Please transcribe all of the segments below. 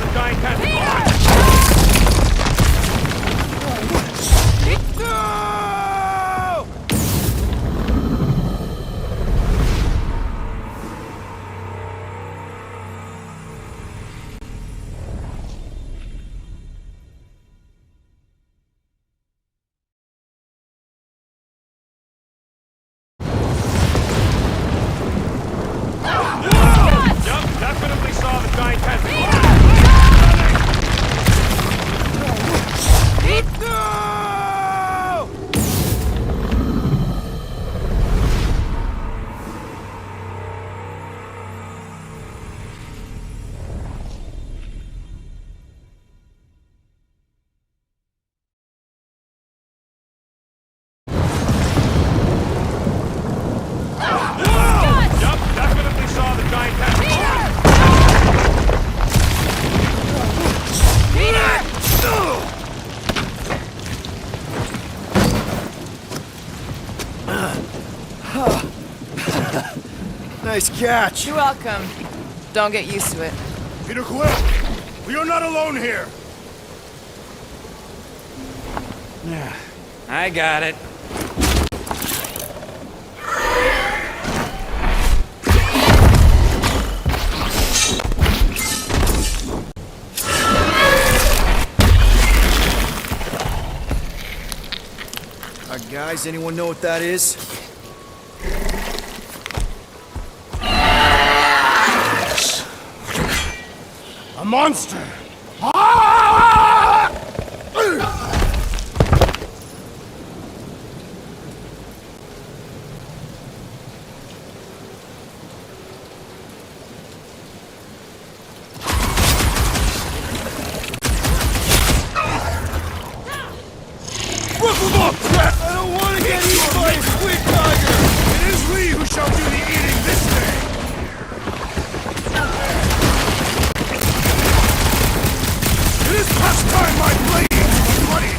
the giant cat. Definitely saw the giant cat. Definitely saw the giant cat. Nice catch. You're welcome. Don't get used to it. Peter Quill, we are not alone here. I got it. Guys, anyone know what that is? A monster. I don't want to get eaten by a squid tiger! It is we who shall do the eating this day. It is past time my blade was bloody.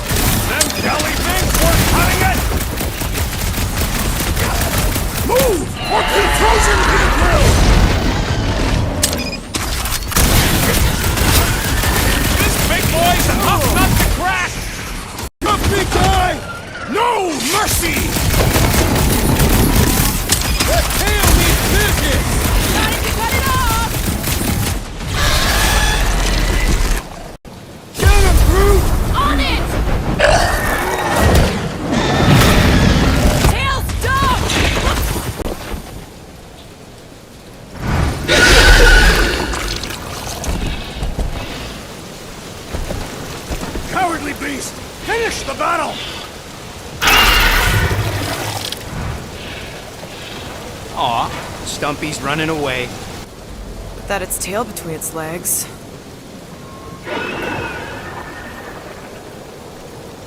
Them jelly things weren't cutting it. Move, or be frozen to the grill. This big boy's a tough nut to crack. Up big guy! No mercy! That tail needs business! Time to cut it off! Get him, Groot! On it! Tails, don't! Cowardly beast! Finish the battle! Aw, Stumpy's running away. With that its tail between its legs.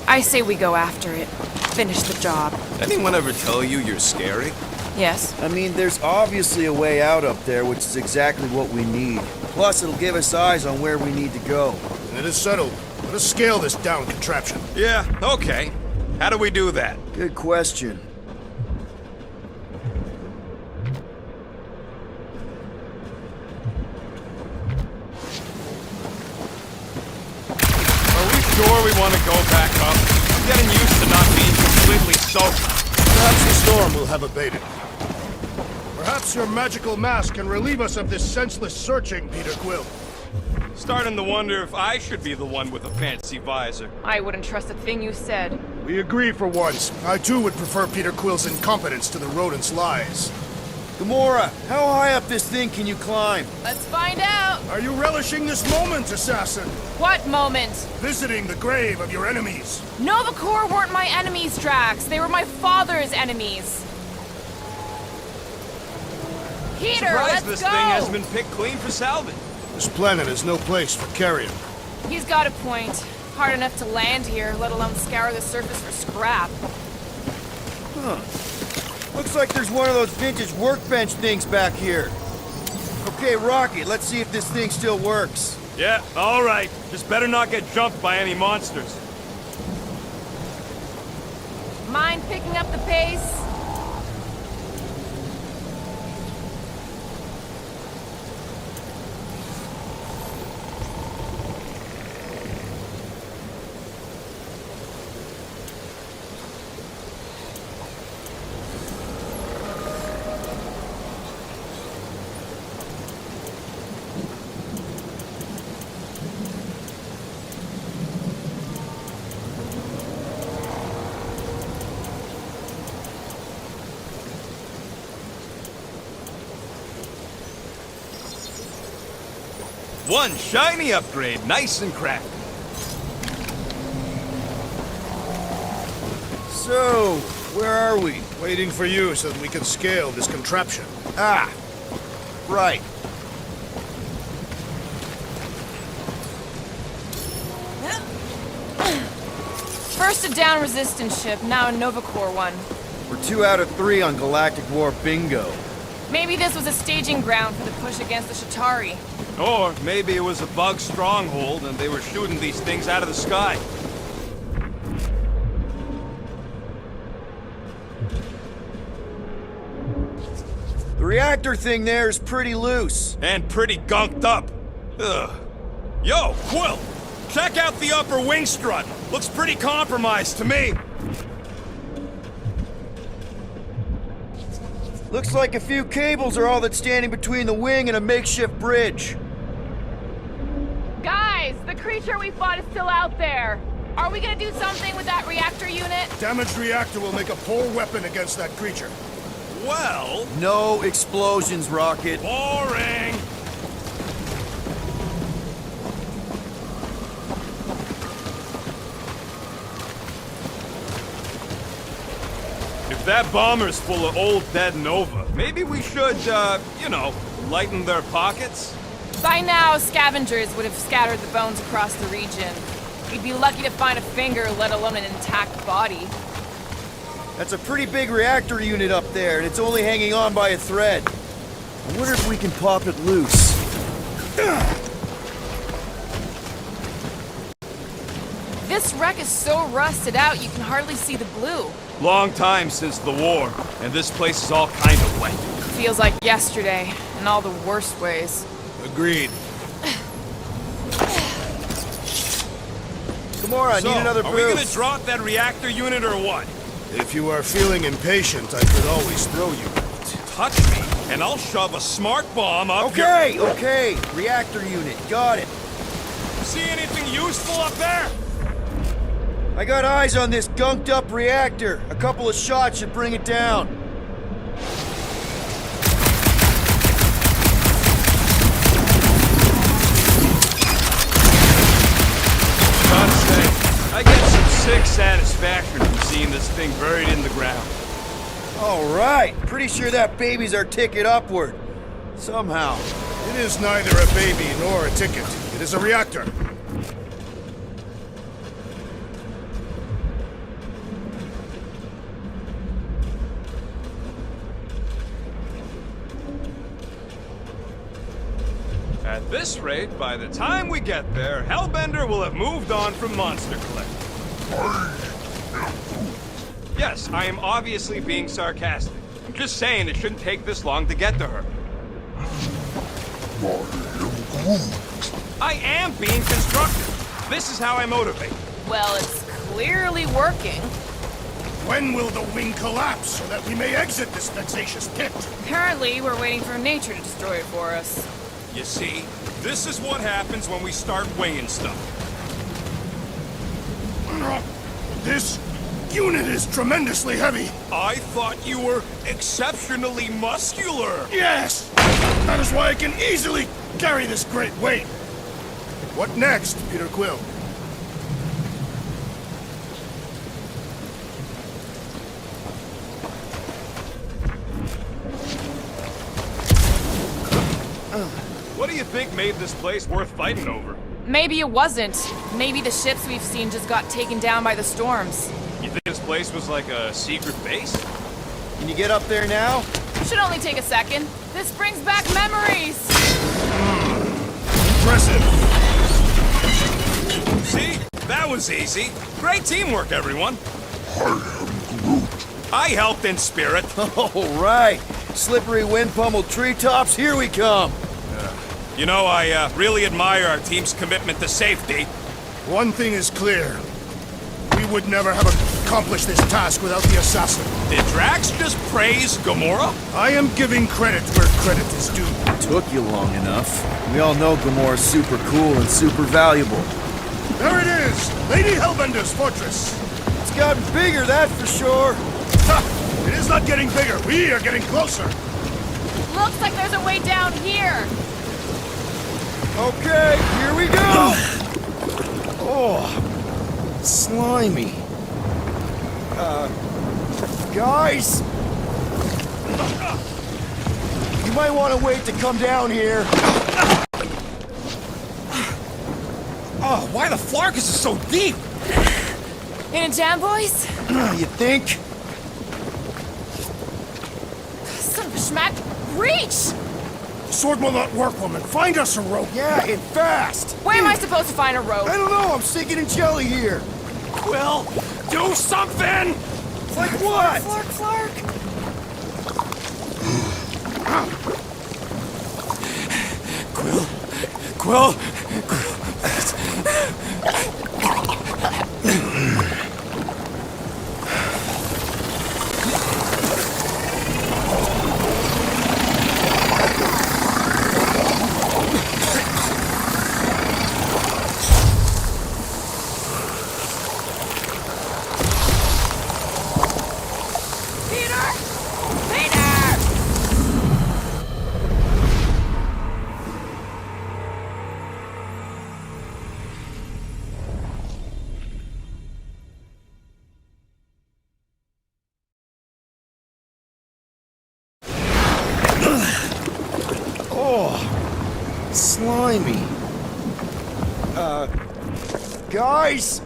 I say we go after it. Finish the job. Anyone ever tell you you're scary? Yes. I mean, there's obviously a way out up there, which is exactly what we need. Plus, it'll give us eyes on where we need to go. And it is settled. Let us scale this down contraption. Yeah, okay. How do we do that? Good question. Are we sure we want to go back up? I'm getting used to not being completely soaked. Perhaps the storm will have abated. Perhaps your magical mask can relieve us of this senseless searching, Peter Quill. Starting to wonder if I should be the one with a fancy visor. I wouldn't trust a thing you said. We agree for once. I too would prefer Peter Quill's incompetence to the rodent's lies. Gamora, how high up this thing can you climb? Let's find out! Are you relishing this moment, assassin? What moment? Visiting the grave of your enemies. Nova Corps weren't my enemies, Drax. They were my father's enemies. Peter, Surprised let's this go! thing hasn't been picked clean for salvage. This planet is no place for carrion. He's got a point. Hard enough to land here, let alone scour the surface for scrap. Huh. Looks like there's one of those vintage workbench things back here. Okay, Rocky, let's see if this thing still works. Yeah, all right. Just better not get jumped by any monsters. Mind picking up the pace? One shiny upgrade, nice and crafty. So, where are we? Waiting for you so that we can scale this contraption. Ah, right. First a down resistance ship, now a Nova Corps one. We're 2 out of 3 on Galactic War bingo. Maybe this was a staging ground for the push against the Shatari. Or maybe it was a bug stronghold and they were shooting these things out of the sky. The reactor thing there is pretty loose. And pretty gunked up. Ugh. Yo, Quill! Check out the upper wing strut. Looks pretty compromised to me. Looks like a few cables are all that's standing between the wing and a makeshift bridge. Guys, the creature we fought is still out there. Are we gonna do something with that reactor unit? Damaged reactor will make a poor weapon against that creature. Well, No explosions, Rocket. boring. If that bomber's full of old dead Nova, maybe we should, you know, lighten their pockets? By now, scavengers would have scattered the bones across the region. We'd be lucky to find a finger, let alone an intact body. That's a pretty big reactor unit up there, and it's only hanging on by a thread. I wonder if we can pop it loose. This wreck is so rusted out you can hardly see the blue. Long time since the war, and this place is all kind of wet. Feels like yesterday, in all the worst ways. Agreed. Gamora, I need another are we gonna boost. drop that reactor unit or what? If you are feeling impatient, I could always throw you out. Touch me, and I'll shove a smart bomb up your... Okay, okay. Reactor unit, got it. See anything useful up there? I got eyes on this gunked up reactor. A couple of shots should bring it down. Gotta say, I get some sick satisfaction from seeing this thing buried in the ground. All right. Pretty sure that baby's our ticket upward. Somehow. It is neither a baby nor a ticket. It is a reactor. At this rate, by the time we get there, Hellbender will have moved on from Monster Cliff. Yes, I am obviously being sarcastic. I'm just saying it shouldn't take this long to get to her. I am being constructive. This is how I motivate. Well, it's clearly working. When will the wing collapse so that we may exit this vexatious pit? Apparently, we're waiting for nature to destroy it for us. You see, this is what happens when we start winging stuff. This unit is tremendously heavy. I thought you were exceptionally muscular. Yes! That is why I can easily carry this great weight. What next, Peter Quill? What do you think made this place worth fighting over? Maybe it wasn't. Maybe the ships we've seen just got taken down by the storms. You think this place was like a secret base? Can you get up there now? Should only take a second. This brings back memories! Impressive. See? That was easy. Great teamwork, everyone. I helped in spirit. All right. Slippery wind-pummeled treetops, here we come. You know, I really admire our team's commitment to safety. One thing is clear. We would never have accomplished this task without the assassin. Did Drax just praise Gamora? I am giving credit where credit is due. Took you long enough. We all know Gamora's super cool and super valuable. There it is! Lady Hellbender's fortress! It's gotten bigger, that's for sure. Ha! It is not getting bigger. We are getting closer. Looks like there's a way down here! Okay, here we go! Oh, slimy. Guys? You might want to wait to come down here. Oh, why the Flarkus is so deep? In a jam, boys? You think? Son of a schmack. Reach! Sword will not work, woman. Find us a rope. Yeah, and fast! Where am I supposed to find a rope? I don't know, I'm sinking in jelly here. Quill, do something! Like what? Flark. Quill, Peter! Peter! Oh, slimy. Guys?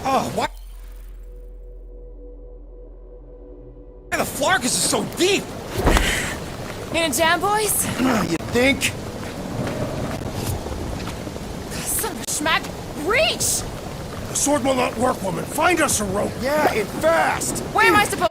oh, why the Flarkus is so deep? In a jam, boys? You think? Son of a schmack. Reach! The sword will not work, woman. Find us a rope. Yeah, and fast! Where am I supposed...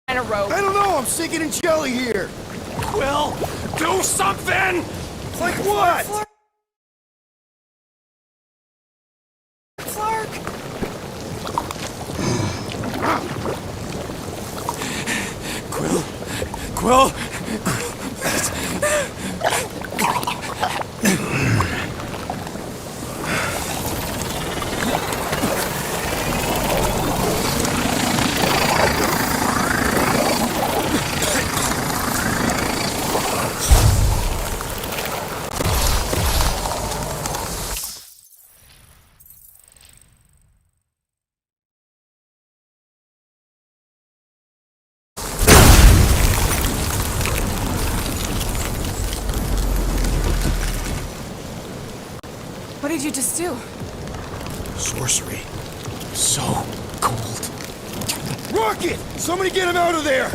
find a rope? I don't know, I'm sinking in jelly here. Quill, do something! Like what? Flark! Quill, What did you just do? Sorcery. So cold. Rocket! Somebody get him out of there!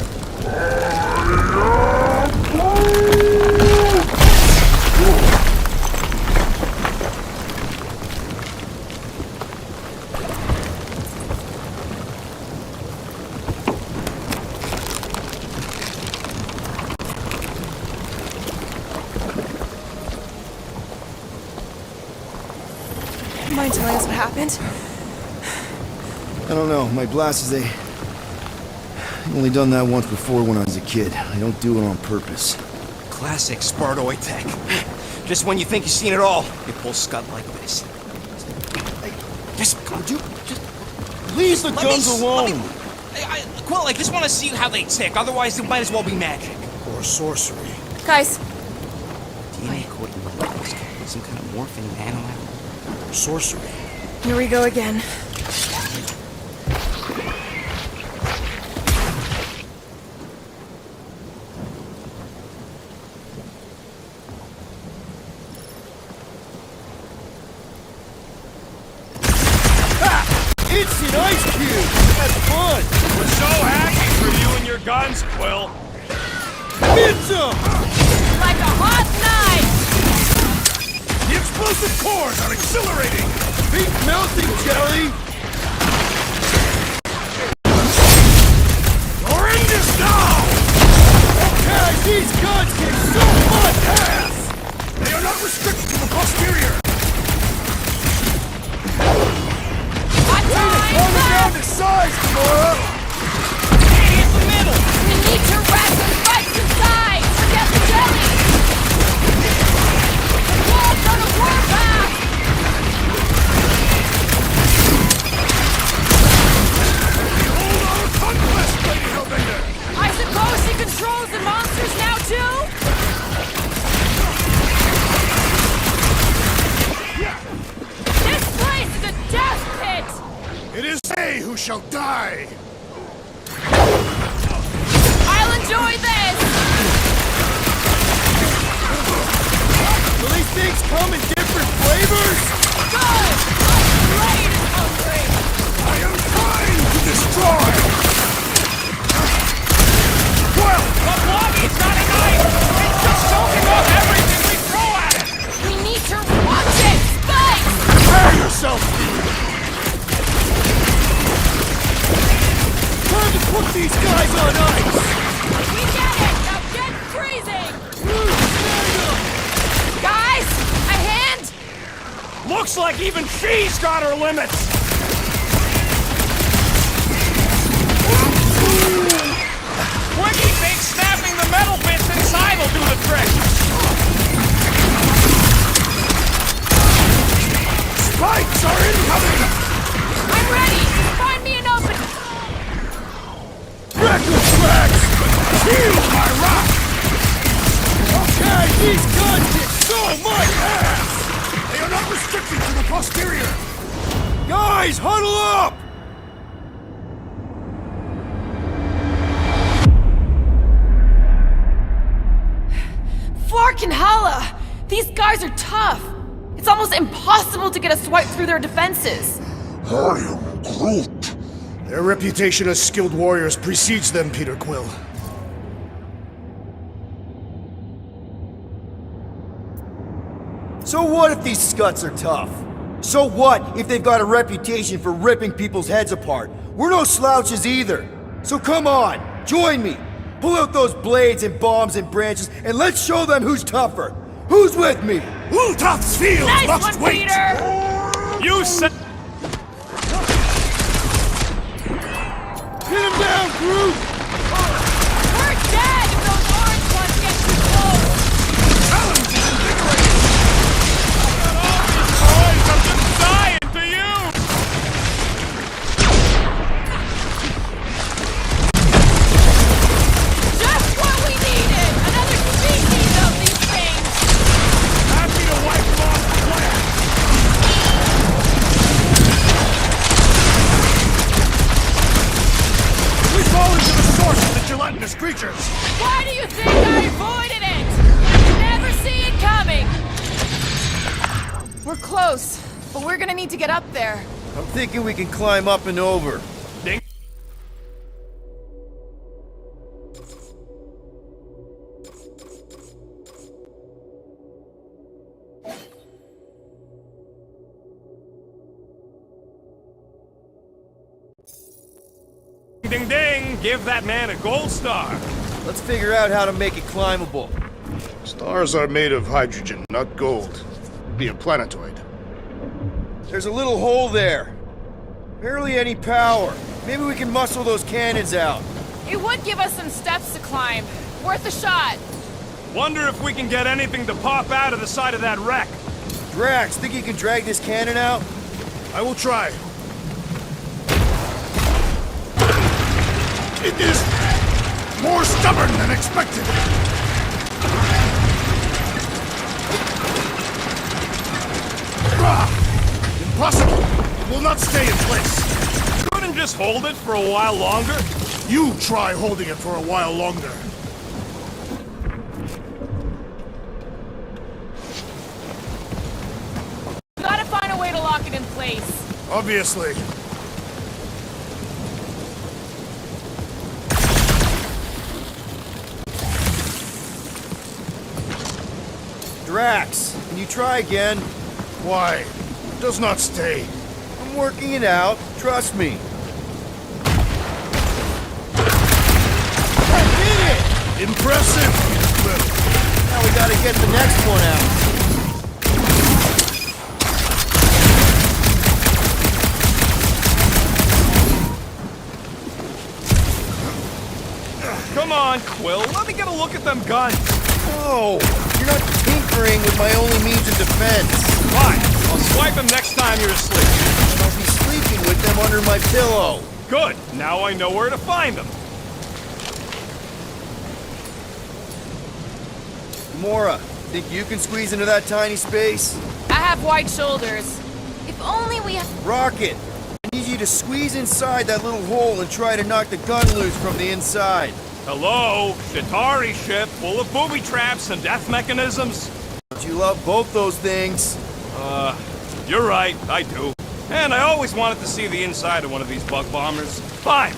Mind telling us what happened? I don't know. My blast is I've only done that once before when I was a kid. I don't do it on purpose. classic Spartoid tech. Just when you think you've seen it all, you pull scut like this. Just, would you just Leave the let guns me, alone! let me- Quill, I just want to see how they tick. Otherwise, it might as well be magic. Or sorcery. Guys, DNA code in some kind of morphing nano. Sorcery. here we go again. Launching ice cubes! That's fun! We're so happy for you and your guns, Quill. Get some! Like a hot knife! The explosive cores are exhilarating! Beat melting, Jelly! You're in this now! Guys, these guns kick so much ass! They are not restricted to the posterior! Hot time! Coming down to size, Gamora! In the middle! We need to rest and fight inside! Forget the jelly! The wolves on a warpath! Behold our conquest, Lady Hellbender! I suppose she controls the monsters now too? This place is a death pit! It is they who shall die! I'll enjoy this! Will these things come in different flavors? Good! My brain is hungry! I am trying to destroy! Well, The Blobby's not a knife! It's just soaking up everything we throw at it! We need to watch it! Spike! prepare yourself! Time to put these guys on ice! We get it! Now get freezing! Guys! A hand? Looks like even she's got her limits! Wiggy thinks snapping the metal bits inside will do the trick! Spikes are incoming! I'm ready! Find me an opening! Reckless tracks! Feel my wrath! Okay, these guns kick so much ass! They are not restricted to the posterior! Guys, huddle up! Flark and Hala! These guys are tough! It's almost impossible to get a swipe through their defenses! I am Groot! Their reputation as skilled warriors precedes them, Peter Quill. So what if these scuts are tough? So what if they've got a reputation for ripping people's heads apart? We're no slouches either. So come on, join me. Pull out those blades and bombs and branches and let's show them who's tougher. Who's with me? Ultath's field Nice must one, wait! Peter! You said... Hit him down, Groot! We're dead if those orange ones get too close! Challenge is invigorating! Boys, I'm just dying to you! Just what we needed! Another species of these things! Happy to wipe them off the planet! We fall into the source of the gelatinous creatures! Why do you think I avoided it? Never see it coming! We're close, but we're gonna need to get up there. I'm thinking we can climb up and over. Ding. Ding ding! Give that man a gold star! Let's figure out how to make it climbable. Stars are made of hydrogen, not gold. Be a planetoid. There's a little hole there. Barely any power. Maybe we can muscle those cannons out. It would give us some steps to climb. Worth a shot. Wonder if we can get anything to pop out of the side of that wreck. Drax, think you can drag this cannon out? I will try. It is more stubborn than expected. Impossible! It will not stay in place. Couldn't just hold it for a while longer? You try holding it for a while longer. Gotta find a way to lock it in place. Obviously. Drax, can you try again? Why? It does not stay. I'm working it out. Trust me. I did it! Impressive, Little. Now we gotta get the next one out. Come on, Quill. Let me get a look at them guns. No! You're not tinkering with my only means of defense. Fine. I'll swipe them next time you're asleep. And I'll be sleeping with them under my pillow. Good. Now I know where to find them. Gamora, think you can squeeze into that tiny space? I have wide shoulders. If only we had... Rocket, I need you to squeeze inside that little hole and try to knock the gun loose from the inside. Hello? Chitauri ship full of booby traps and death mechanisms? Don't you love both those things? You're right. I do. And I always wanted to see the inside of one of these bug bombers. Fine.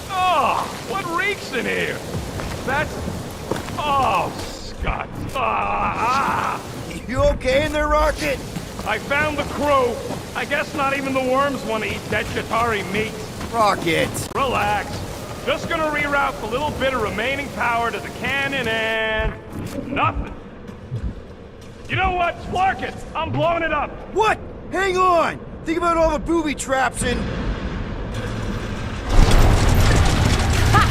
Oh, what reeks in here? That's... Oh, Scott. You okay in there, Rocket? I found the crew. I guess not even the worms want to eat dead Chitauri meat. Rocket! Relax. Just gonna reroute the little bit of remaining power to the cannon and... nothing. You know what? Spark it! I'm blowing it up! What? Hang on! Think about all the booby traps and... Ha!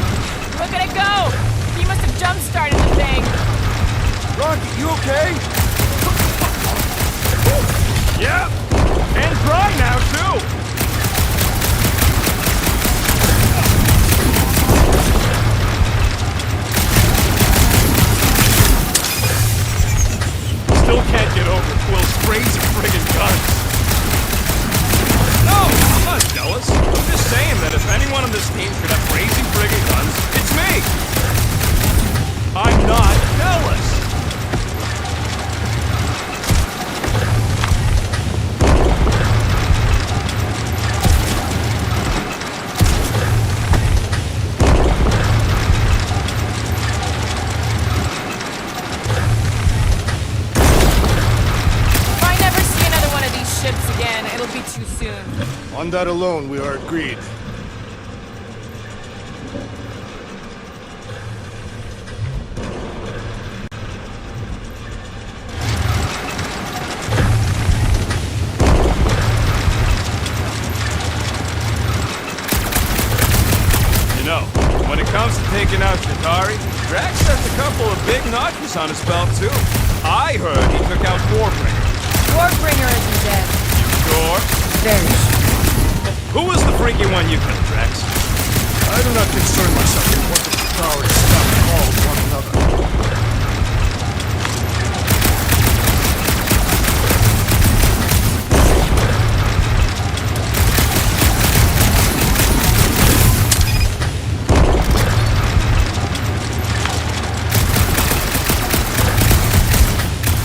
Look at it go! He must have jump-started the thing. Rocket, you okay? Yep! And dry now, too! Still can't get over Quill's crazy friggin' guns. No, I'm not jealous. I'm just saying that if anyone on this team could have crazy friggin' guns, it's me! I'm not jealous! Again, it'll be too soon. On that alone, we are agreed. You know, when it comes to taking out Chitauri, Drax has a couple of big notches on his belt, too. I heard he took out Warbringer. Warbringer isn't dead. Sure? Very sure. Who was the freaky one you killed, Drax? I do not concern myself with what the Chitauri stop called one another.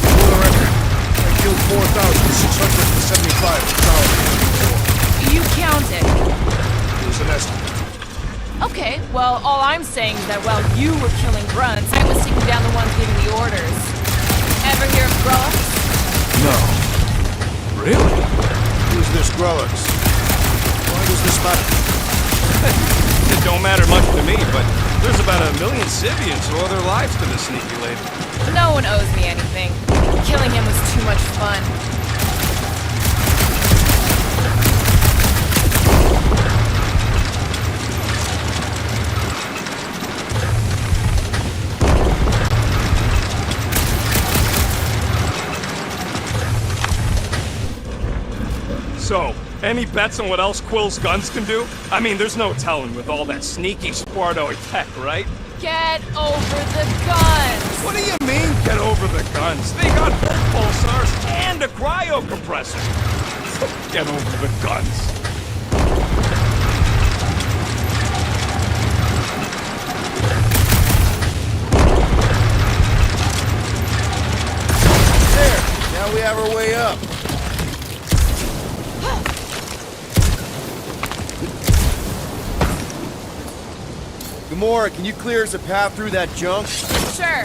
For the record, I killed 4,675 Chitauri. You counted. It was an estimate. Okay, well, all I'm saying is that while you were killing grunts, I was taking down the ones giving the orders. Ever hear of Grunts? No. Really? Who's this Grellix? Why does this matter? It don't matter much to me, but there's about 1 million Sivians who owe their lives to this sneaky lady. No one owes me anything. Killing him was too much fun. So, any bets on what else Quill's guns can do? I mean, there's no telling with all that sneaky Spartoid tech, right? Get over the guns! What do you mean, get over the guns? They got both pulsars and a cryocompressor. Get over the guns. There! Now we have our way up. Gamora, can you clear us a path through that junk? Sure.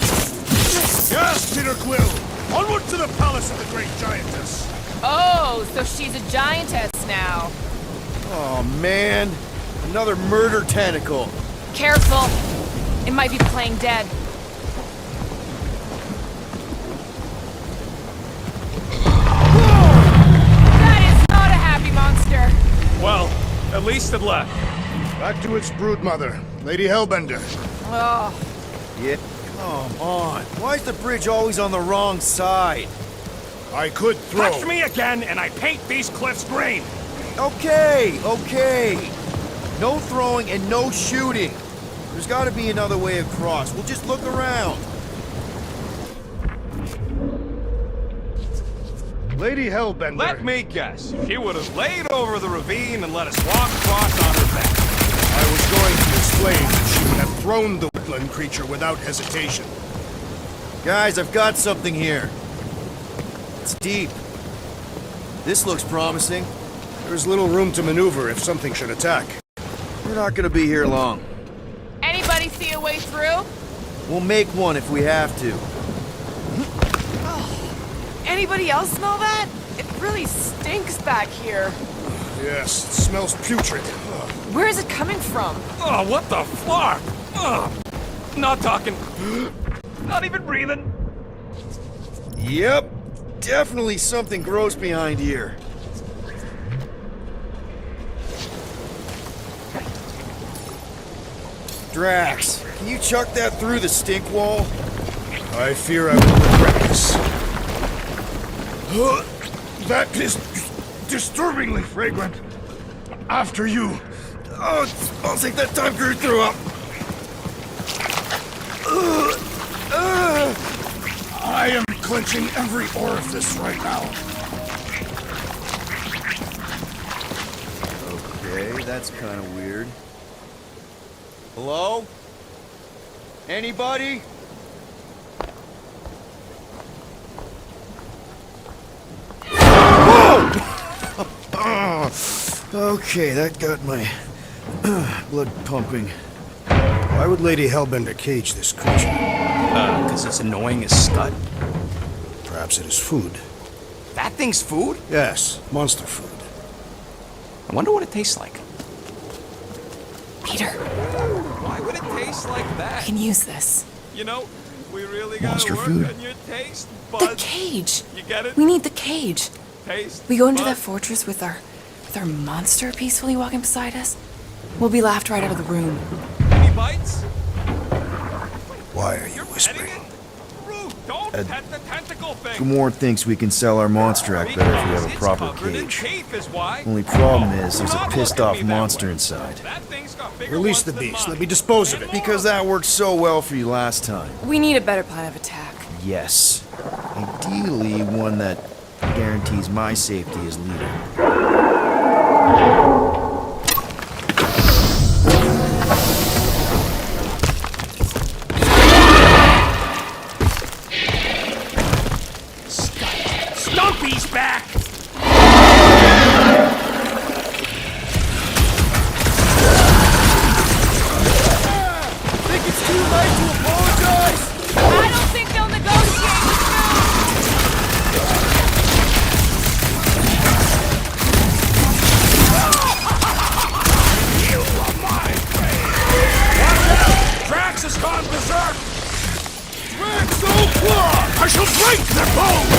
Yes, Peter Quill! Onward to the palace of the great giantess! Oh, so she's a giantess now. Oh man, another murder tentacle. Careful. It might be playing dead. That is not a happy monster. Well, at least it left. Back to its broodmother, Lady Hellbender. Oh, Yeah. Come on. Why is the bridge always on the wrong side? I could throw. Touch me again, and I paint these cliffs green. Okay, okay. No throwing and no shooting. There's gotta be another way across. We'll just look around. Lady Hellbender. Let me guess. She would have laid over the ravine and let us walk across on her back. I was going to explain that she would have thrown the woodland creature without hesitation. Guys, I've got something here. It's deep. This looks promising. There's little room to maneuver if something should attack. We're not gonna be here long. anybody see a way through? We'll make one if we have to. Anybody else smell that? It really stinks back here. Yes, it smells putrid. Where is it coming from? Oh, what the flark? Not talking. Not even breathing. Yep. Definitely something gross behind here. Drax, can you chuck that through the stink wall? I fear I will regret this. That is disturbingly fragrant. After you. Oh, it smells like that time Groot threw up. I am clenching every orifice right now. Okay, that's kind of weird. Hello? Anybody? Okay, that got my blood pumping. Why would Lady Hellbender cage this creature? Because it's annoying as Scud. Perhaps it is food. That thing's food? Yes, monster food. I wonder what it tastes like. Peter, Why would it taste like I that? can use this. You know, we really gotta Monster work food. on your taste The buds. cage. You get it? We need the cage. Taste We go into that buds. fortress with our monster peacefully walking beside us. We'll be laughed right out of the room. Any bites? Why are you You're petting whispering? it? Rude, don't pet the tentacle thing. Gamorrean thinks we can sell our monster act better if we have a It's proper covered in cage. teeth is why. Only problem is there's Do a not pissed look at off me that monster way. inside. That thing's got bigger Release ones the than beast. mine. Let me dispose of And it. Because that worked so well for you last time. We need a better plan of attack. Yes. Ideally, one that guarantees my safety as leader. Stumpy's back! Think it's too late to apologize? I don't think they'll negotiate with you. Drax has gone berserk! I shall break their bones!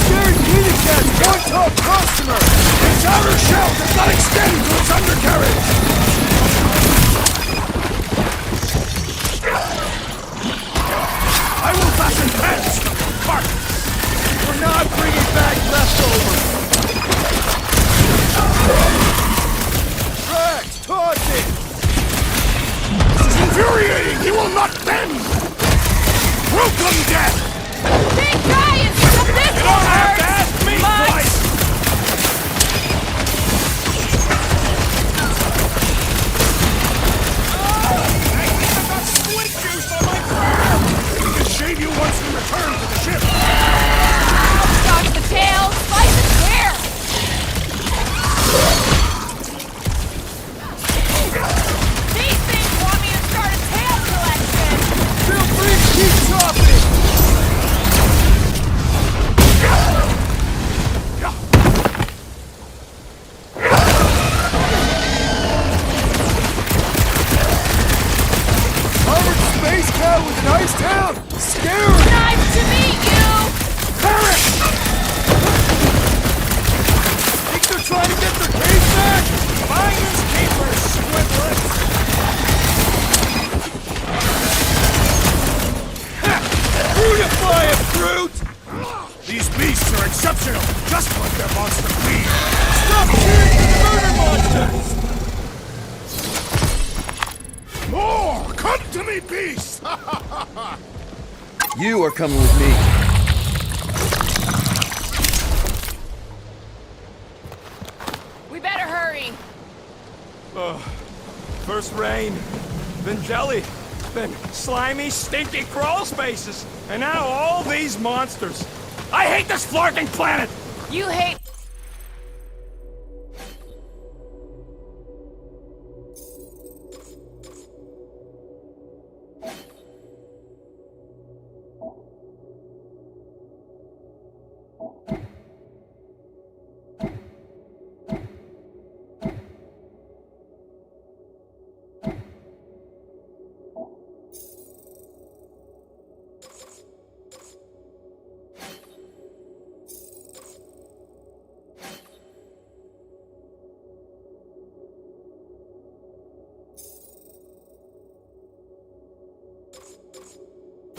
Guaranteed it gets one top customer! Its outer shell does not extend to its undercarriage! Just like their monster queen! Stop shooting the murder monsters! More! Come to me, beast! You are coming with me. We better hurry. First rain, then jelly, then slimy, stinky crawl spaces, and now all these monsters. I hate this flarking planet! You hate...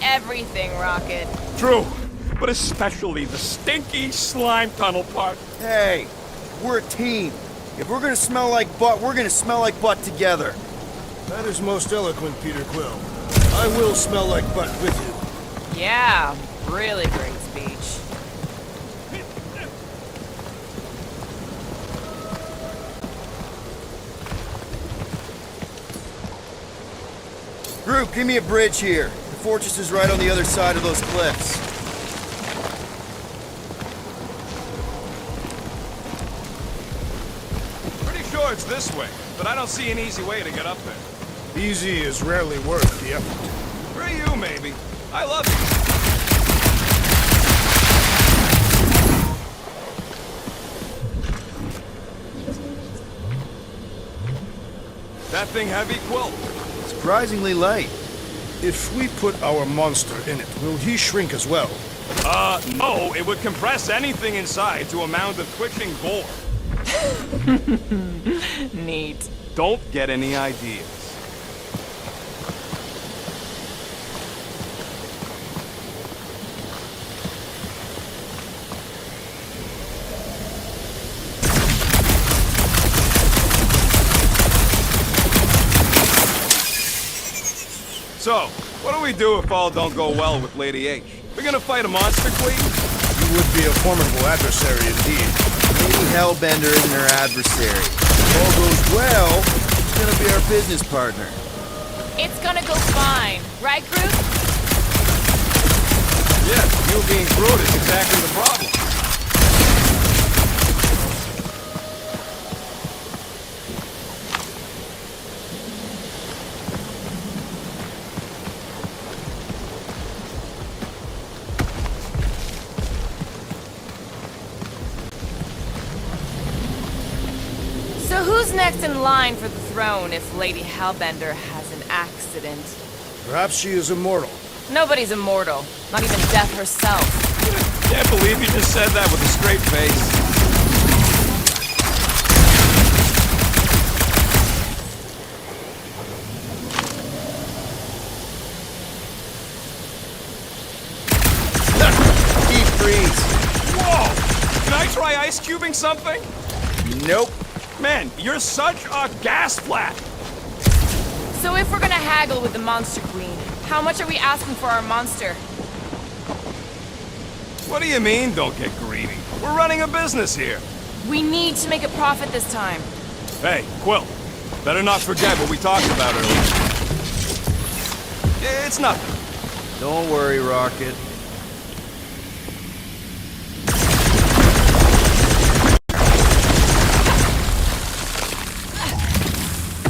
everything, Rocket. True, but especially the stinky slime tunnel part. Hey, we're a team. If we're gonna smell like butt, we're gonna smell like butt together. That is most eloquent, Peter Quill. I will smell like butt with you. Yeah, really great speech. Group, give me a bridge here. The fortress is right on the other side of those cliffs. Pretty sure it's this way, but I don't see an easy way to get up there. Easy is rarely worth the effort. For you, maybe. I love you. That thing heavy, Quill? Surprisingly light. If we put our monster in it, will he shrink as well? No, it would compress anything inside to a mound of twitching gore. Neat. Don't get any ideas. So, what do we do if all don't go well with Lady H? We're gonna fight a monster queen? You would be a formidable adversary indeed. Lady Hellbender isn't her adversary. If all goes well, she's gonna be our business partner. It's gonna go fine. Right, Groot? Yes, you being Groot is exactly the problem. So who's next in line for the throne if Lady Hellbender has an accident? Perhaps she is immortal. Nobody's immortal. Not even death herself. Can't believe you just said that with a straight face. Deep freeze. Whoa! Can I try ice cubing something? Nope. Man, you're such a gas flat! So if we're gonna haggle with the Monster Queen, how much are we asking for our monster? What do you mean, don't get greedy? We're running a business here. We need to make a profit this time. Hey, Quill, better not forget what we talked about earlier. It's nothing. Don't worry, Rocket.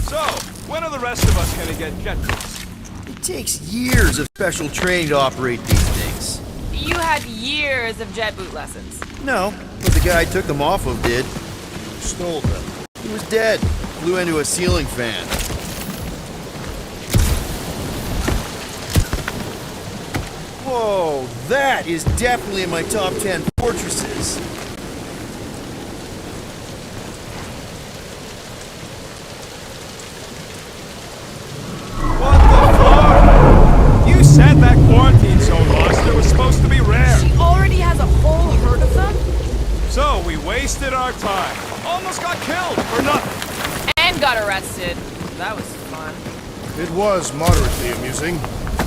So, when are the rest of us gonna get jet boots? It takes years of special training to operate these things. You had years of jet boot lessons. No, but the guy I took them off of did. Stole them. He was dead. Flew into a ceiling fan. Whoa, that is definitely in my top 10 fortresses. What the fuck? You said that quarantine zone monster was supposed to be rare. She already has a whole herd of them? So Wasted our time. Almost got killed for nothing. And got arrested. That was fun. It was moderately amusing.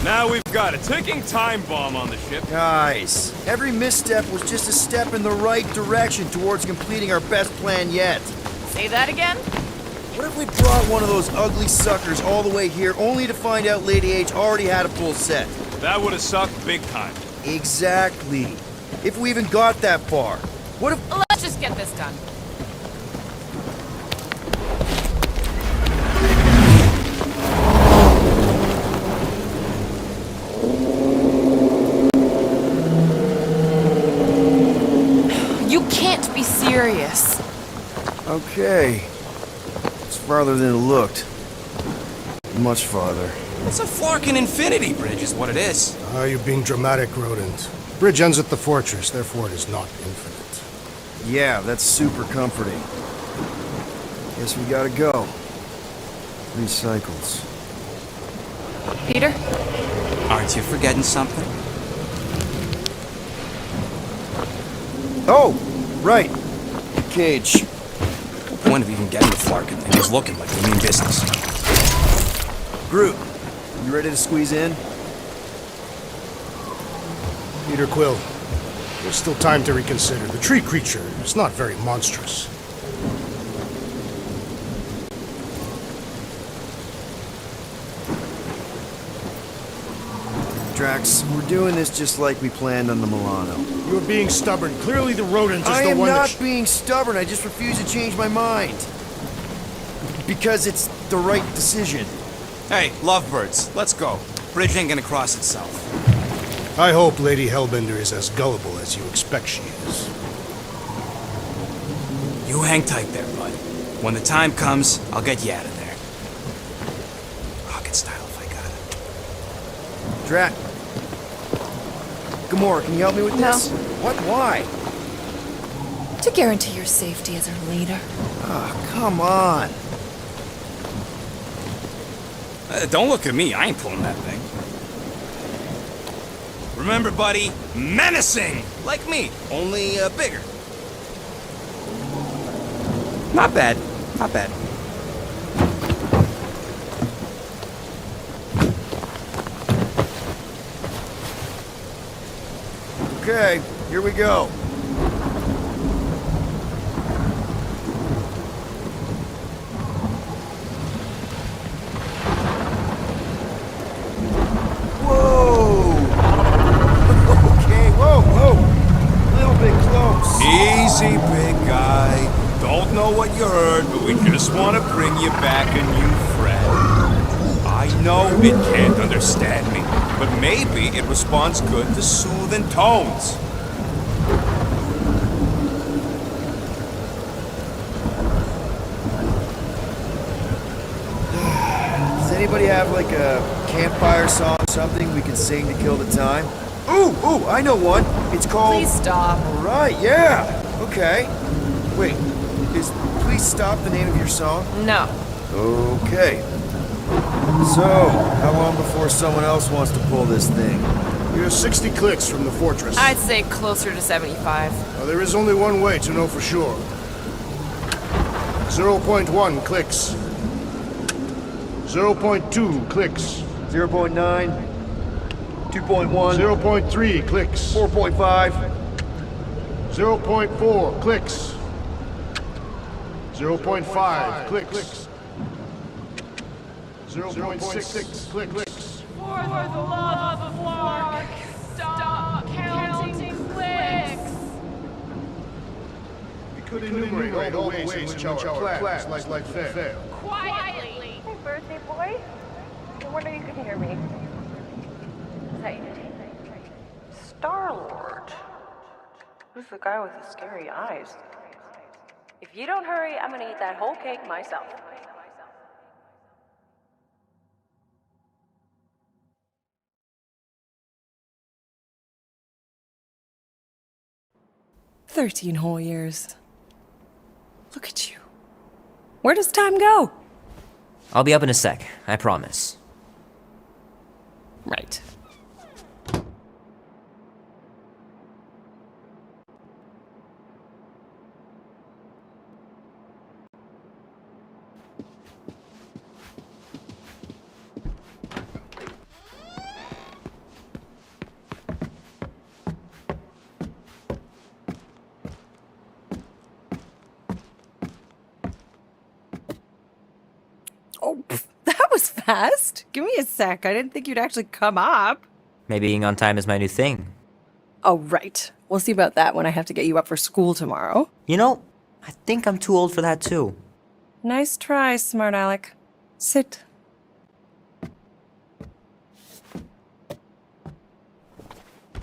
Now we've got a ticking time bomb on the ship. Guys, every misstep was just a step in the right direction towards completing our best plan yet. Say that again? What if we brought one of those ugly suckers all the way here only to find out Lady H already had a full set? That would have sucked big time. Exactly. If we even got that far. What if... Let's just get this done. You can't be serious. Okay. It's farther than it looked. Much farther. It's a Flarkin Infinity Bridge is what it is. You're being dramatic, Rodent. Bridge ends at the fortress, therefore it is not infinite. Yeah, that's super comforting. Guess we gotta go. 3 cycles. Peter? Aren't you forgetting something? Oh! Right. Cage. The point of even getting the Flarkin thing is looking like we mean business. Groot, you ready to squeeze in? Peter Quill, there's still time to reconsider. The tree creature is not very monstrous. Drax, we're doing this just like we planned on the Milano. You're being stubborn. Clearly the rodent is I the am one not being stubborn, I just refuse to change my mind. Because it's the right decision. Hey, lovebirds, let's go. Bridge ain't gonna cross itself. I hope Lady Hellbender is as gullible as you expect she is. You hang tight there, bud. When the time comes, I'll get you out of there. Rocket style if I got it. Drax. Gamora, can you help me with this? What? Why? To guarantee your safety as our leader. Ah, come on. Don't look at me, I ain't pulling that thing. Remember, buddy, menacing! Like me, only bigger. Not bad, not bad. Okay, here we go. Whoa! Okay, whoa! A little bit close. Easy, big guy. Don't know what you heard, but we just want to bring you back a new friend. I know it can't understand me, but maybe it responds good to soothing tones. Does anybody have like a campfire song, something we can sing to kill the time? Ooh, I know one. It's called... Please stop. All right, yeah. Okay. Wait, is Please Stop the name of your song? No. Okay. So, how long before someone else wants to pull this thing? You're 60 clicks from the fortress. I'd say closer to 75. Now, there is only one way to know for sure. 0.1 clicks. 0.2 clicks. 0.9, 2.1, 0.3 clicks. 4.5. 0.4 clicks. 0.5 clicks. 0.6 clicks. For the love of Lark, stop counting clicks. We could enumerate all the ways in which our plans might fail. Quietly. Hey, birthday boy. No wonder you can hear me. Is that you? Star-Lord. Who's the guy with the scary eyes? If you don't hurry, I'm gonna eat that whole cake myself. "13 whole years. Look at you. Where does time go?" I'll be up in a sec, I promise. Right. fast? Give me a sec. I didn't think you'd actually come up. Maybe being on time is my new thing. Oh, right. We'll see about that when I have to get you up for school tomorrow. You know, I think I'm too old for that too. Nice try, smart Alec. Sit.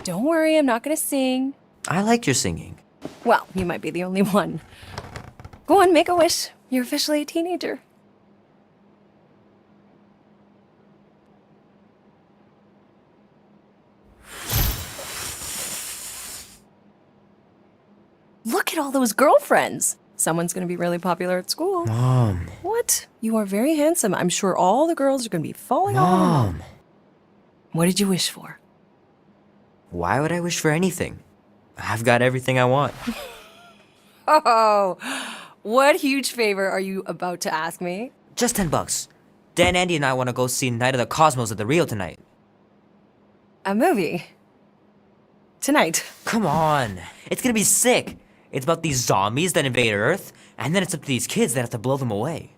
Don't worry, I'm not gonna sing. I liked your singing. Well, you might be the only one. Go on, make a wish. You're officially a teenager. Look at all those girlfriends. Someone's gonna be really popular at school. Mom. What? You are very handsome. I'm sure all the girls are gonna be falling all over you. Mom. What did you wish for? Why would I wish for anything? I've got everything I want. Oh, what huge favor are you about to ask me? Just $10. Dan, Andy, and I want to go see Night of the Cosmos at the Rio tonight. A movie? Tonight? Come on. It's gonna be sick. It's about these zombies that invade Earth, and then it's up to these kids that have to blow them away.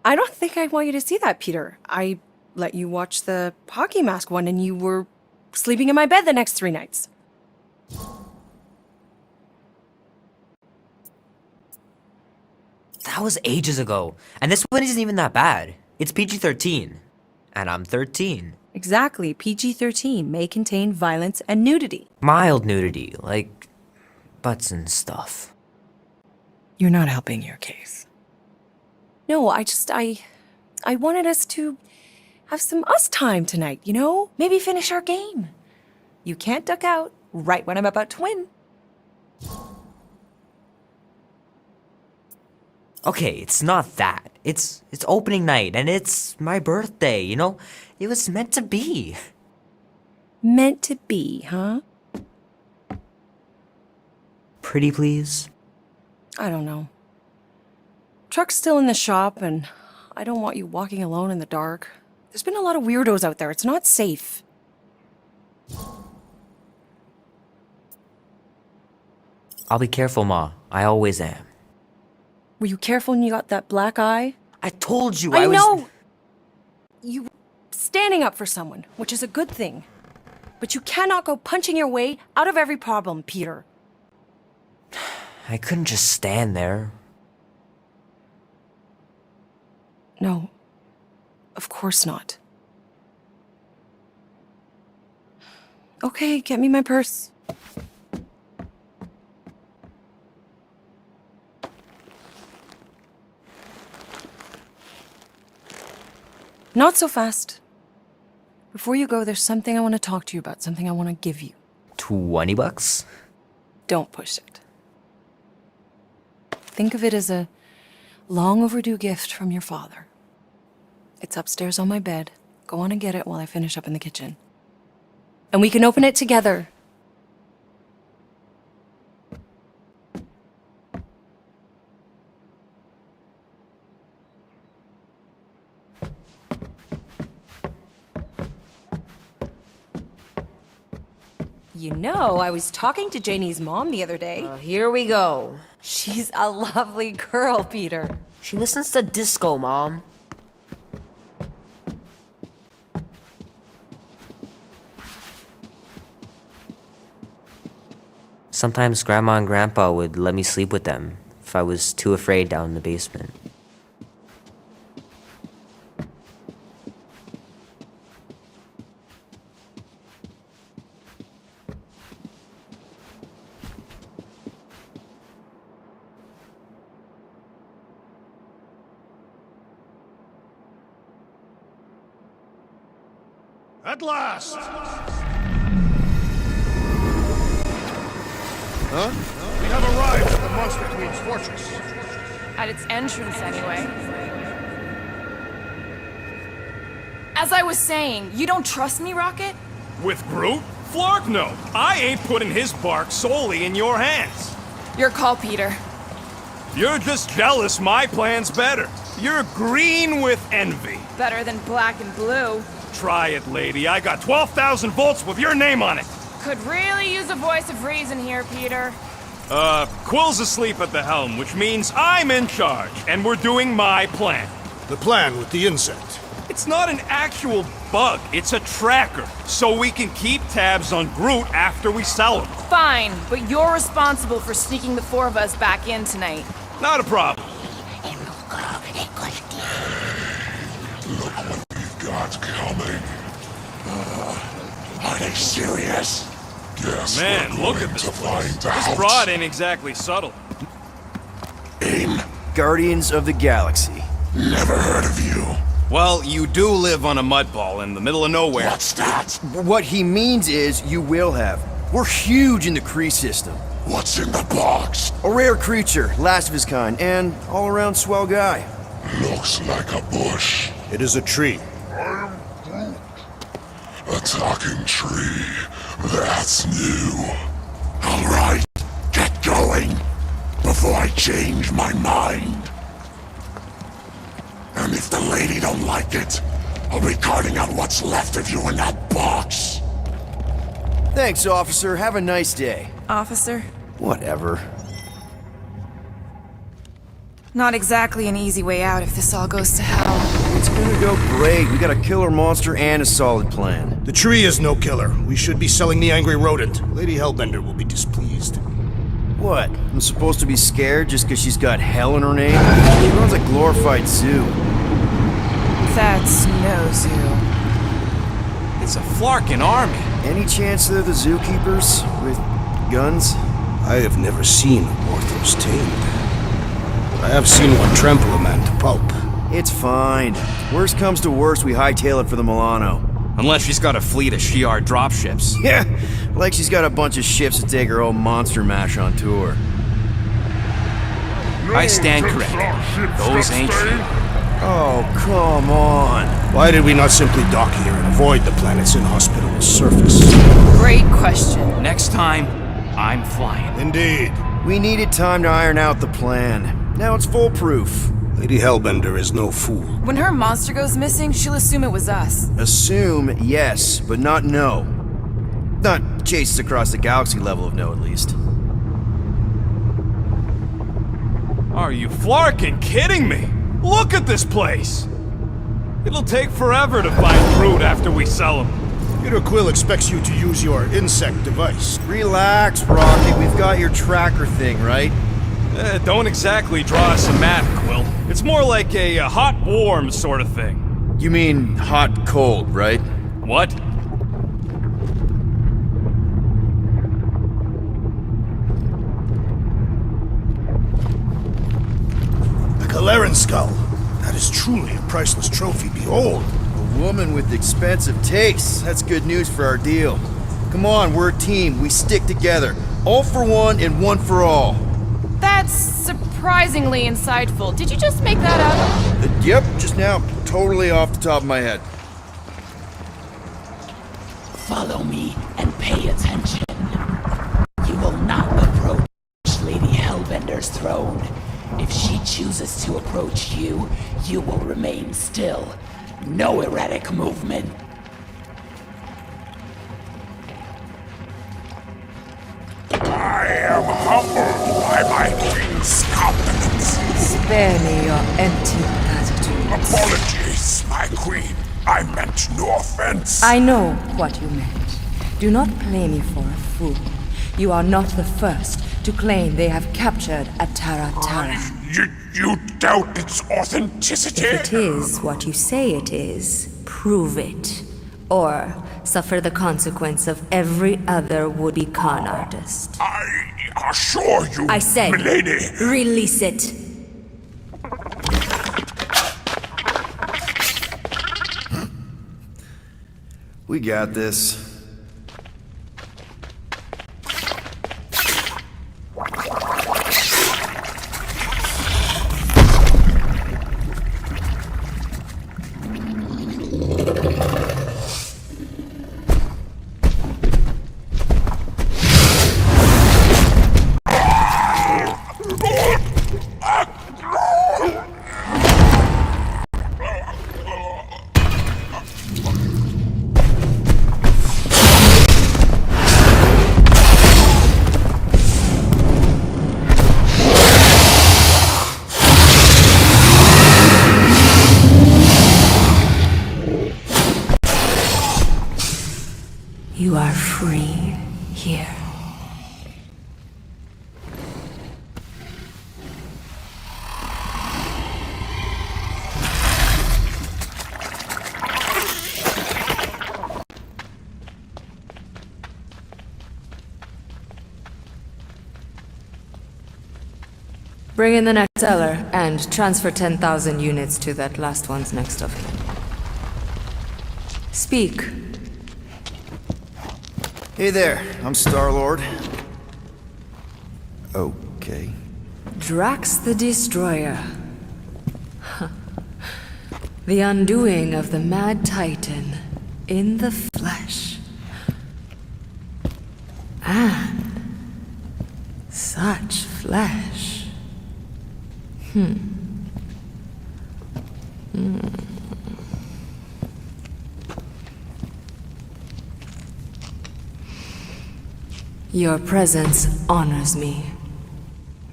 I don't think I want you to see that, Peter. I let you watch the hockey mask one and you were sleeping in my bed the next 3 nights. That was ages ago, and this one isn't even that bad. It's PG-13, and I'm 13. Exactly. PG-13 may contain violence and nudity. Mild nudity, like butts and stuff. You're not helping your case. No, I wanted us to have some us time tonight, you know? Maybe finish our game. You can't duck out right when I'm about to win. Okay, it's not that. It's opening night, and it's my birthday, you know? It was meant to be. Meant to be, huh? Pretty please? I don't know. Truck's still in the shop, and I don't want you walking alone in the dark. There's been a lot of weirdos out there. It's not safe. I'll be careful, Ma. I always am. Were you careful when you got that black eye? I told you I was... know! You were standing up for someone, which is a good thing. But you cannot go punching your way out of every problem, Peter. I couldn't just stand there. No. Of course not. Okay, get me my purse. Not so fast. Before you go, there's something I want to talk to you about, something I want to give you. $20? Don't push it. Think of it as a long overdue gift from your father. It's upstairs on my bed. Go on and get it while I finish up in the kitchen. And we can open it together. You know, I was talking to Janie's mom the other day. Here we go. She's a lovely girl, Peter. She listens to disco, Mom. Sometimes Grandma and Grandpa would let me sleep with them if I was too afraid down in the basement. At last! Huh? We have arrived at the Monster Queen's fortress. At its entrance, anyway. As I was saying, you don't trust me, Rocket? With Groot? Flark no. I ain't putting his bark solely in your hands. Your call, Peter. You're just jealous my plan's better. You're green with envy. Better than black and blue. Try it, lady. I got 12,000 volts with your name on it. Could really use a voice of reason here, Peter. Quill's asleep at the helm, which means I'm in charge, and we're doing my plan. The plan with the insect. It's not an actual bug, it's a tracker. So we can keep tabs on Groot after we sell him. Fine, but you're responsible for sneaking the four of us back in tonight. Not a problem. Look what we've got coming. Are they serious? Guess Man, we're look going at this to place. find out. This broad ain't exactly subtle. AIM, Guardians of the Galaxy. never heard of you. Well, you do live on a mud ball in the middle of nowhere. What's that? What he means is you will have. We're huge in the Kree system. What's in the box? A rare creature, last of his kind, and all-around swell guy. Looks like a bush. It is a tree. A talking tree. That's new. All right, get going before I change my mind. And if the lady don't like it, I'll be carting out what's left of you in that box. Thanks, officer. Have a nice day. Officer? Whatever. Not exactly an easy way out if this all goes to hell. It's gonna go great. We got a killer monster and a solid plan. The tree is no killer. We should be selling the angry rodent. Lady Hellbender will be displeased. What? I'm supposed to be scared just because she's got hell in her name? She runs a glorified zoo. That's no zoo. It's a Flarkin army. Any chance they're the zookeepers? With guns? I have never seen Orthos tamed. I have seen one trample a man to pulp. It's fine. Worst comes to worst, we hightail it for the Milano. Unless she's got a fleet of Shi'ar dropships. Yeah, like she's got a bunch of ships to take her own monster mash on tour. I stand corrected. Those ain't Shi'ar. Oh, come on. Why did we not simply dock here and avoid the planet's inhospitable surface? Great question. Next time, I'm flying. Indeed. We needed time to iron out the plan. Now it's foolproof. Lady Hellbender is no fool. When her monster goes missing, she'll assume it was us. Assume yes, but not no. Not chases across the galaxy level of no, at least. Are you Flarkin kidding me? Look at this place! It'll take forever to find Groot after we sell him. Peter Quill expects you to use your insect device. Relax, Rocket. We've got your tracker thing, right? Don't exactly draw us a map, Quill. It's more like a hot-warm sort of thing. You mean hot-cold, right? What? A Kaleran skull. That is truly a priceless trophy. Behold. A woman with expensive tastes. That's good news for our deal. Come on, we're a team. We stick together. All for one and one for all. That's surprisingly insightful. Did you just make that up? Yep, just now. Totally off the top of my head. Follow me and pay attention. You will not approach Lady Hellbender's throne. If she chooses to approach you, you will remain still. No erratic movement. I am humbled by my king's compliments. Spare me your empty platitudes. Apologies, my queen. I meant no offense. I know what you meant. Do not play me for a fool. You are not the first to claim they have captured a Tara. You doubt its authenticity? If it is what you say it is, prove it. Or suffer the consequence of every other would-be con artist. I assure you, I said, milady. release it. We got this. Bring in the next seller and transfer 10,000 units to that last one's next of him. Speak. Hey there, I'm Star-Lord. Okay. Drax the Destroyer. The undoing of the Mad Titan in the flesh. And such flesh. Your presence honors me.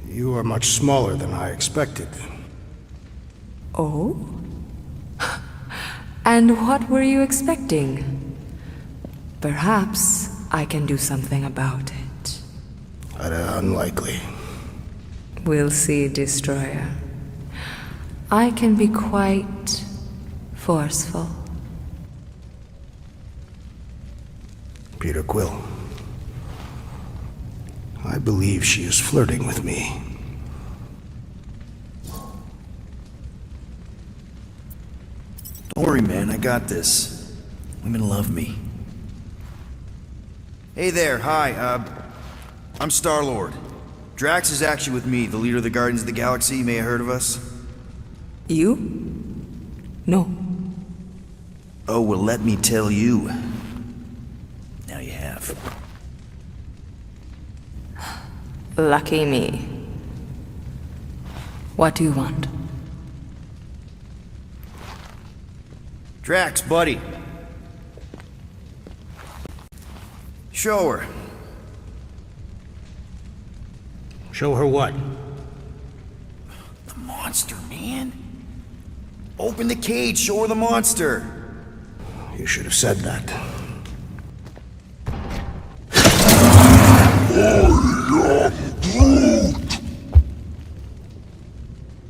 You are much smaller than I expected. Oh? And what were you expecting? Perhaps I can do something about it. Unlikely. We'll see, Destroyer. I can be quite forceful. Peter Quill. I believe she is flirting with me. Don't worry, man, I got this. Women love me. Hey there, hi, I'm Star-Lord. Drax is actually with me, the leader of the Guardians of the Galaxy. You may have heard of us. You? No. Oh, well, let me tell you. Now you have. Lucky me. What do you want? Drax, buddy. Show her. Show her what? The monster, man. Open the cage, show her the monster. You should have said that.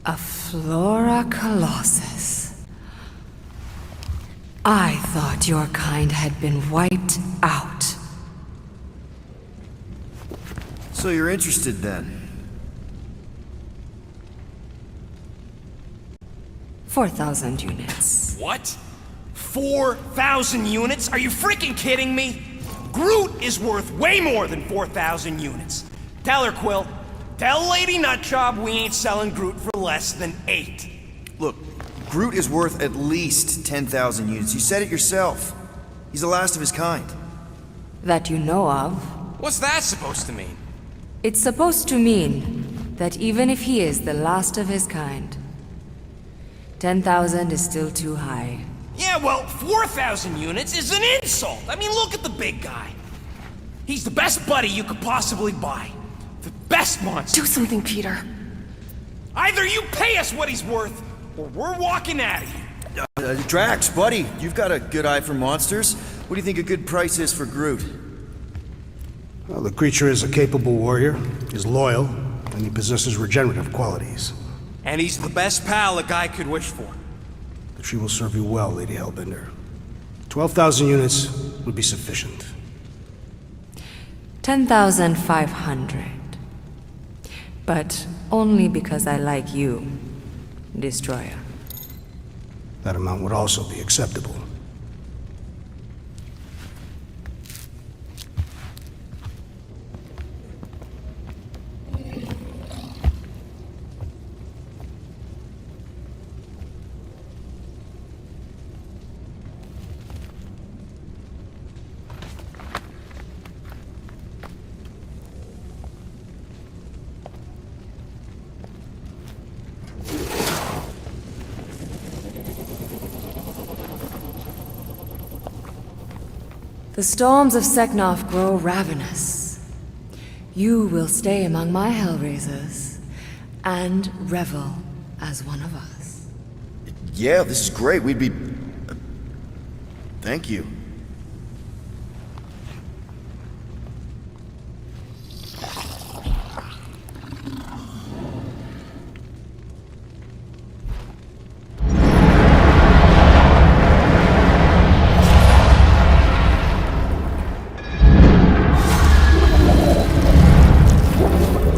A Flora Colossus. I thought your kind had been wiped out. So you're interested then? 4,000 units. What? 4,000 units? Are you freaking kidding me? Groot is worth way more than 4,000 units. Tell her, Quill. Tell Lady Nutjob we ain't selling Groot for less than 8. Look, Groot is worth at least 10,000 units. You said it yourself. He's the last of his kind. That you know of. What's that supposed to mean? It's supposed to mean that even if he is the last of his kind, 10,000 is still too high. Yeah, well, 4,000 units is an insult. I mean, look at the big guy. He's the best buddy you could possibly buy. The best monster. Do something, Peter. Either you pay us what he's worth, or we're walking out of here. Drax, buddy, you've got a good eye for monsters. What do you think a good price is for Groot? Well, the creature is a capable warrior, is loyal, and he possesses regenerative qualities. And he's the best pal a guy could wish for. She will serve you well, Lady Hellbender. 12,000 units would be sufficient. 10,500. But only because I like you, Destroyer. That amount would also be acceptable. The storms of Seknov grow ravenous. You will stay among my Hellraisers and revel as one of us. Yeah, this is great. We'd be... Thank you.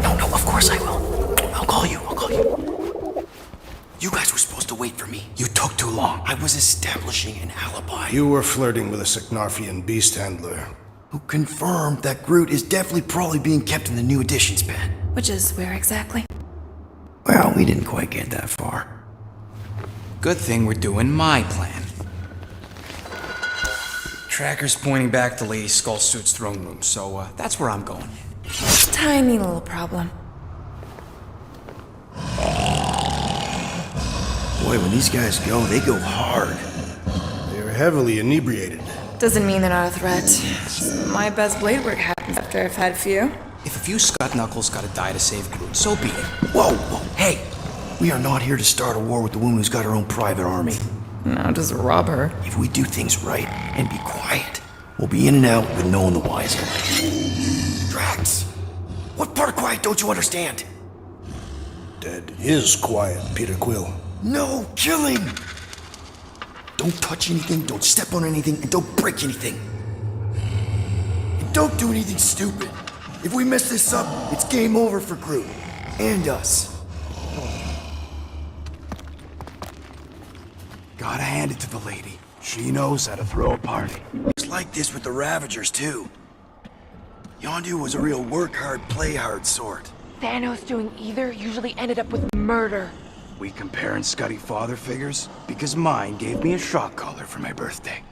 No, of course I will. I'll call you. I was establishing an alibi. You were flirting with a Seknarfian beast handler. Who confirmed that Groot is definitely probably being kept in the new editions pen. Which is where exactly? Well, we didn't quite get that far. Good thing we're doing my plan. Tracker's pointing back to Lady Skullsuit's throne room, so that's where I'm going. Tiny little problem. Boy, when these guys go, they go hard. They're heavily inebriated. Doesn't mean they're not a threat. My best blade work happens after I've had a few. If a few Scott Knuckles gotta die to save Groot, so be it. Whoa, whoa, hey! We are not here to start a war with the woman who's got her own private army. No, just rob her. If we do things right and be quiet, we'll be in and out with no one the wiser. Drax! What part of quiet don't you understand? Dead is quiet, Peter Quill. No killing! Don't touch anything, don't step on anything, and don't break anything. And don't do anything stupid. If we mess this up, it's game over for Groot. And us. Gotta hand it to the lady. She knows how to throw a party. It's like this with the Ravagers, too. Yondu was a real work hard, play hard sort. Thanos doing either usually ended up with murder. We comparing Scuddy father figures? Because mine gave me a shock collar for my birthday.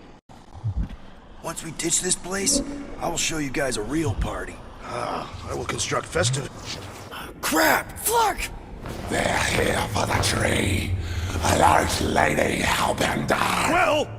Once we ditch this place, I will show you guys a real party. I will construct festive. Crap! Flark! They're here for the tree. Alert, Lady Hellbender. Well!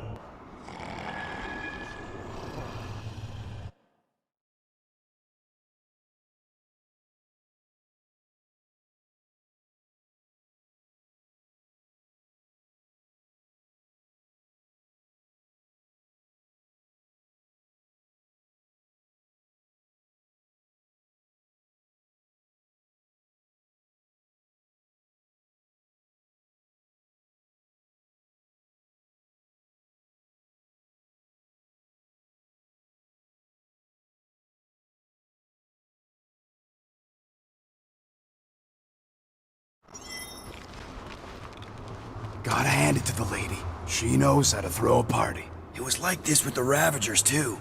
Gotta hand it to the lady. She knows how to throw a party. It was like this with the Ravagers, too.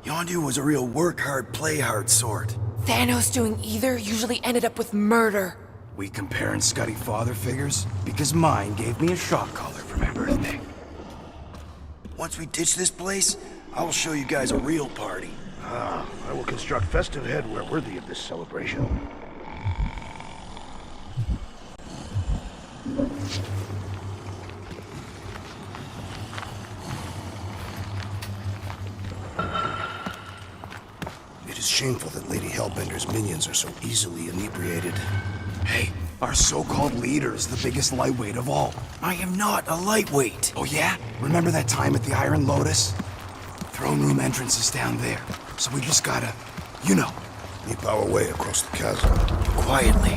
Yondu was a real work hard, play hard sort. Thanos doing either usually ended up with murder. We comparing Scuddy father figures? Because mine gave me a shock collar for my birthday. Once we ditch this place, I will show you guys a real party. I will construct festive headwear worthy of this celebration. It is shameful that Lady Hellbender's minions are so easily inebriated. Hey, our so-called leader is the biggest lightweight of all. I am not a lightweight. Oh yeah? Remember that time at the Iron Lotus? Throne room entrance is down there. So we just gotta, you know. Leap our way across the chasm. Quietly.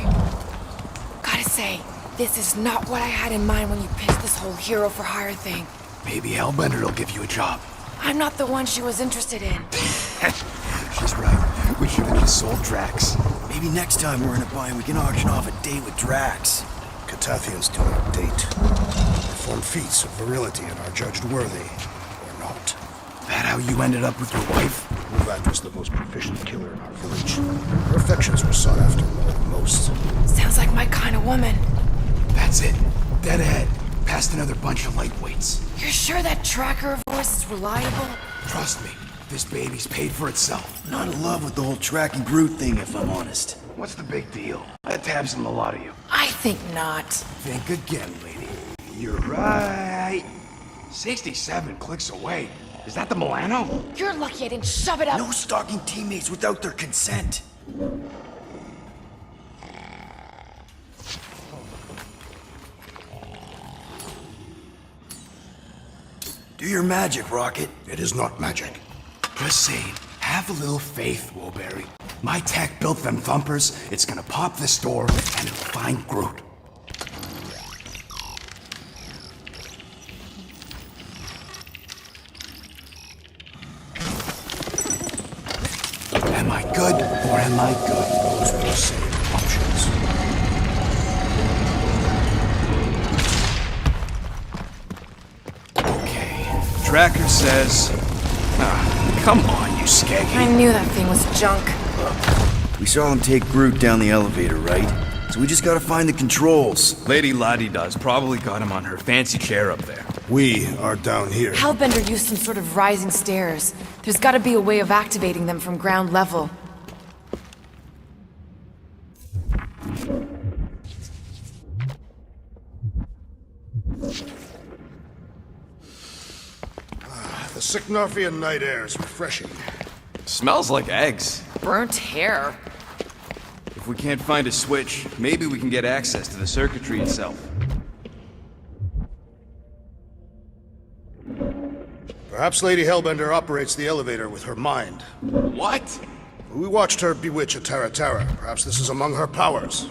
Gotta say, this is not what I had in mind when you pitched this whole hero for hire thing. Maybe Hellbender will give you a job. I'm not the one she was interested in. She's right. We should have just sold Drax. Maybe next time we're in a bind, we can auction off a date with Drax. Catathians do not date. They perform feats of virility and are judged worthy, or not. That how you ended up with your wife? Luvat was the most proficient killer in our village. Her affections were sought after more than most. Sounds like my kind of woman. That's it. Dead ahead. Past another bunch of lightweights. You're sure that tracker of yours is reliable? Trust me, this baby's paid for itself. Not in love with the whole tracking Groot thing, if I'm honest. What's the big deal? That tabs on a lot of you. I think not. Think again, lady. You're right. 67 clicks away. Is that the Milano? You're lucky I didn't shove it up. No stalking teammates without their consent. Do your magic, Rocket. It is not magic. Just saying, have a little faith, Woolberry. My tech built them thumpers. It's gonna pop this door, and it'll find Groot. Am I good, or am I good? Those were the same options. tracker says... Ah, come on, you I skeggy. knew that thing was junk. We saw him take Groot down the elevator, right? So we just gotta find the controls. Lady Ladi-Da's probably got him on her fancy chair up there. We are down here. Hellbender used some sort of rising stairs. There's gotta be a way of activating them from ground level. The Sycnovian night air is refreshing. Smells like eggs. Burnt hair. If we can't find a switch, maybe we can get access to the circuitry itself. Perhaps Lady Hellbender operates the elevator with her mind. What? We watched her bewitch a Tara Tara. Perhaps this is among her powers.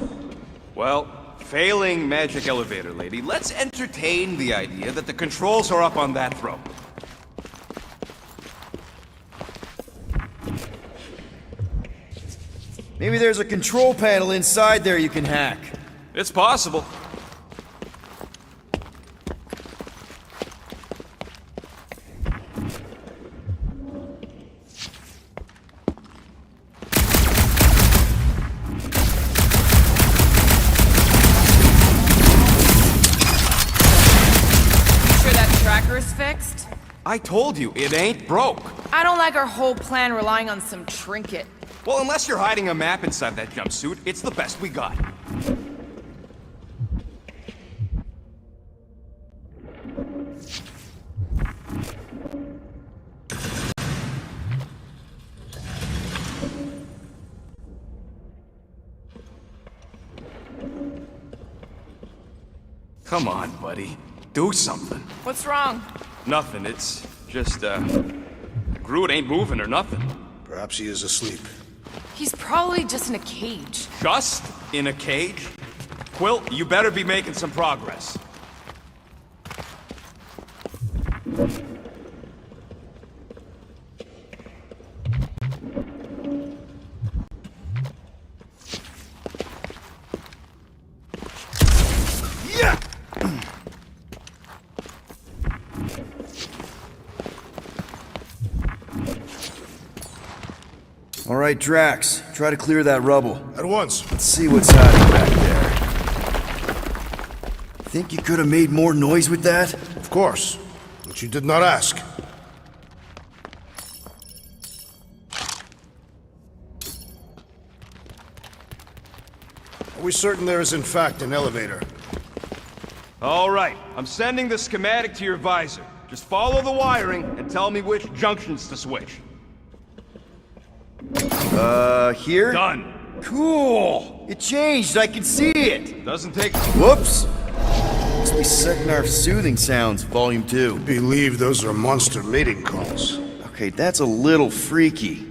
Well, failing magic elevator lady, let's entertain the idea that the controls are up on that throne. Maybe there's a control panel inside there you can hack. It's possible. Fixed? I told you, it ain't broke. I don't like our whole plan relying on some trinket. Well, unless you're hiding a map inside that jumpsuit, it's the best we got. Come on, buddy. Do something. What's wrong? Nothing. It's just, Groot ain't moving or nothing. Perhaps he is asleep. He's probably just in a cage. Just in a cage? Quill, you better be making some progress. All right, Drax, try to clear that rubble. At once. Let's see what's hiding back there. Think you could have made more noise with that? Of course, but you did not ask. Are we certain there is in fact an elevator? All right, I'm sending the schematic to your visor. Just follow the wiring and tell me which junctions to switch. Here? Done. Cool! It changed, I can see it! Doesn't take... Whoops! Must be Seknarf Soothing Sounds, Volume 2. I believe those are monster mating calls. Okay, that's a little freaky.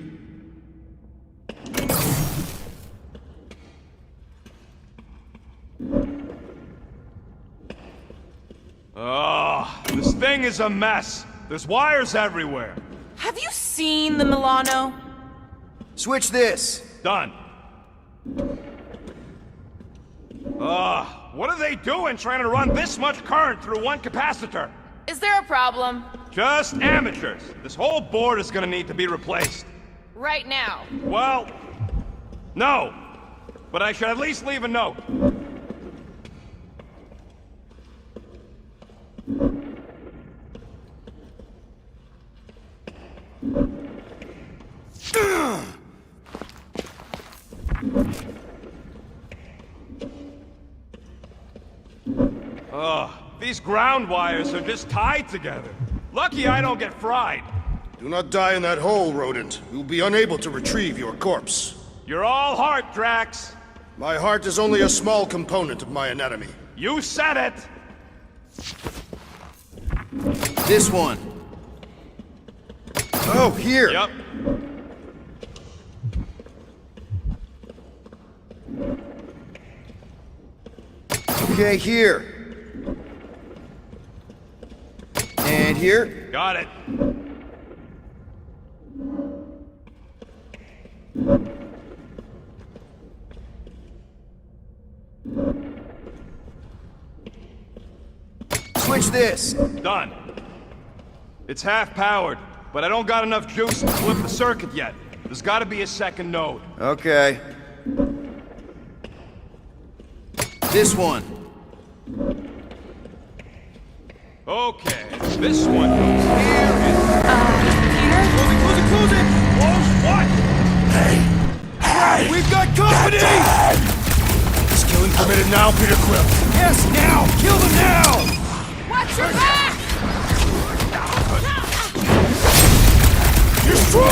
Oh, this thing is a mess. There's wires everywhere. Have you seen the Milano? Switch this! Done. What are they doing trying to run this much current through one capacitor? Is there a problem? Just amateurs. This whole board is gonna need to be replaced. Right now. Well, no. But I should at least leave a note. These ground wires are just tied together. Lucky I don't get fried. Do not die in that hole, rodent. We will be unable to retrieve your corpse. You're all heart, Drax. My heart is only a small component of my anatomy. You said it! This one. Oh, here! Yep. Okay, here. And here. Got it. Switch this. Done. It's half-powered, but I don't got enough juice to flip the circuit yet. There's gotta be a second node. Okay. This one. Okay, this one goes here and... Peter? Close it! Close what? We've got company! Is killing permitted now, Peter Quill? Yes, now! Kill them now! Watch your back! Destroy!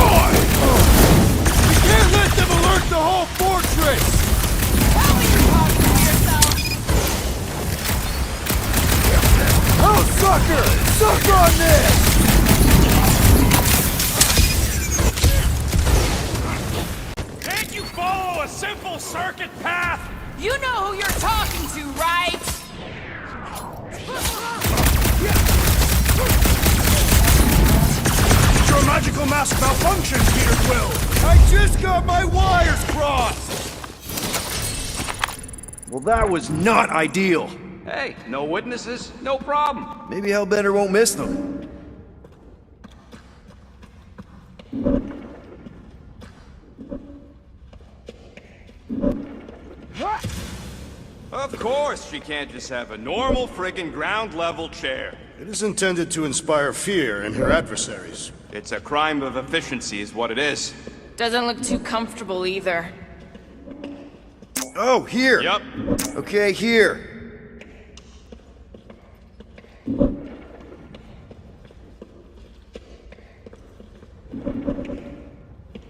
We can't let them alert the whole fortress! How are you talking to yourself? Oh, sucker! Suck on this! Can't you follow a simple circuit path? You know who you're talking to, right? Your magical mask malfunctioned, Peter Quill! I just got my wires crossed! Well, that was not ideal. Hey, no witnesses, no problem. Maybe Hellbender won't miss them. Of course she can't just have a normal friggin' ground-level chair. It is intended to inspire fear in her adversaries. It's a crime of efficiency is what it is. Doesn't look too comfortable either. Oh, here! Yep. Okay, here.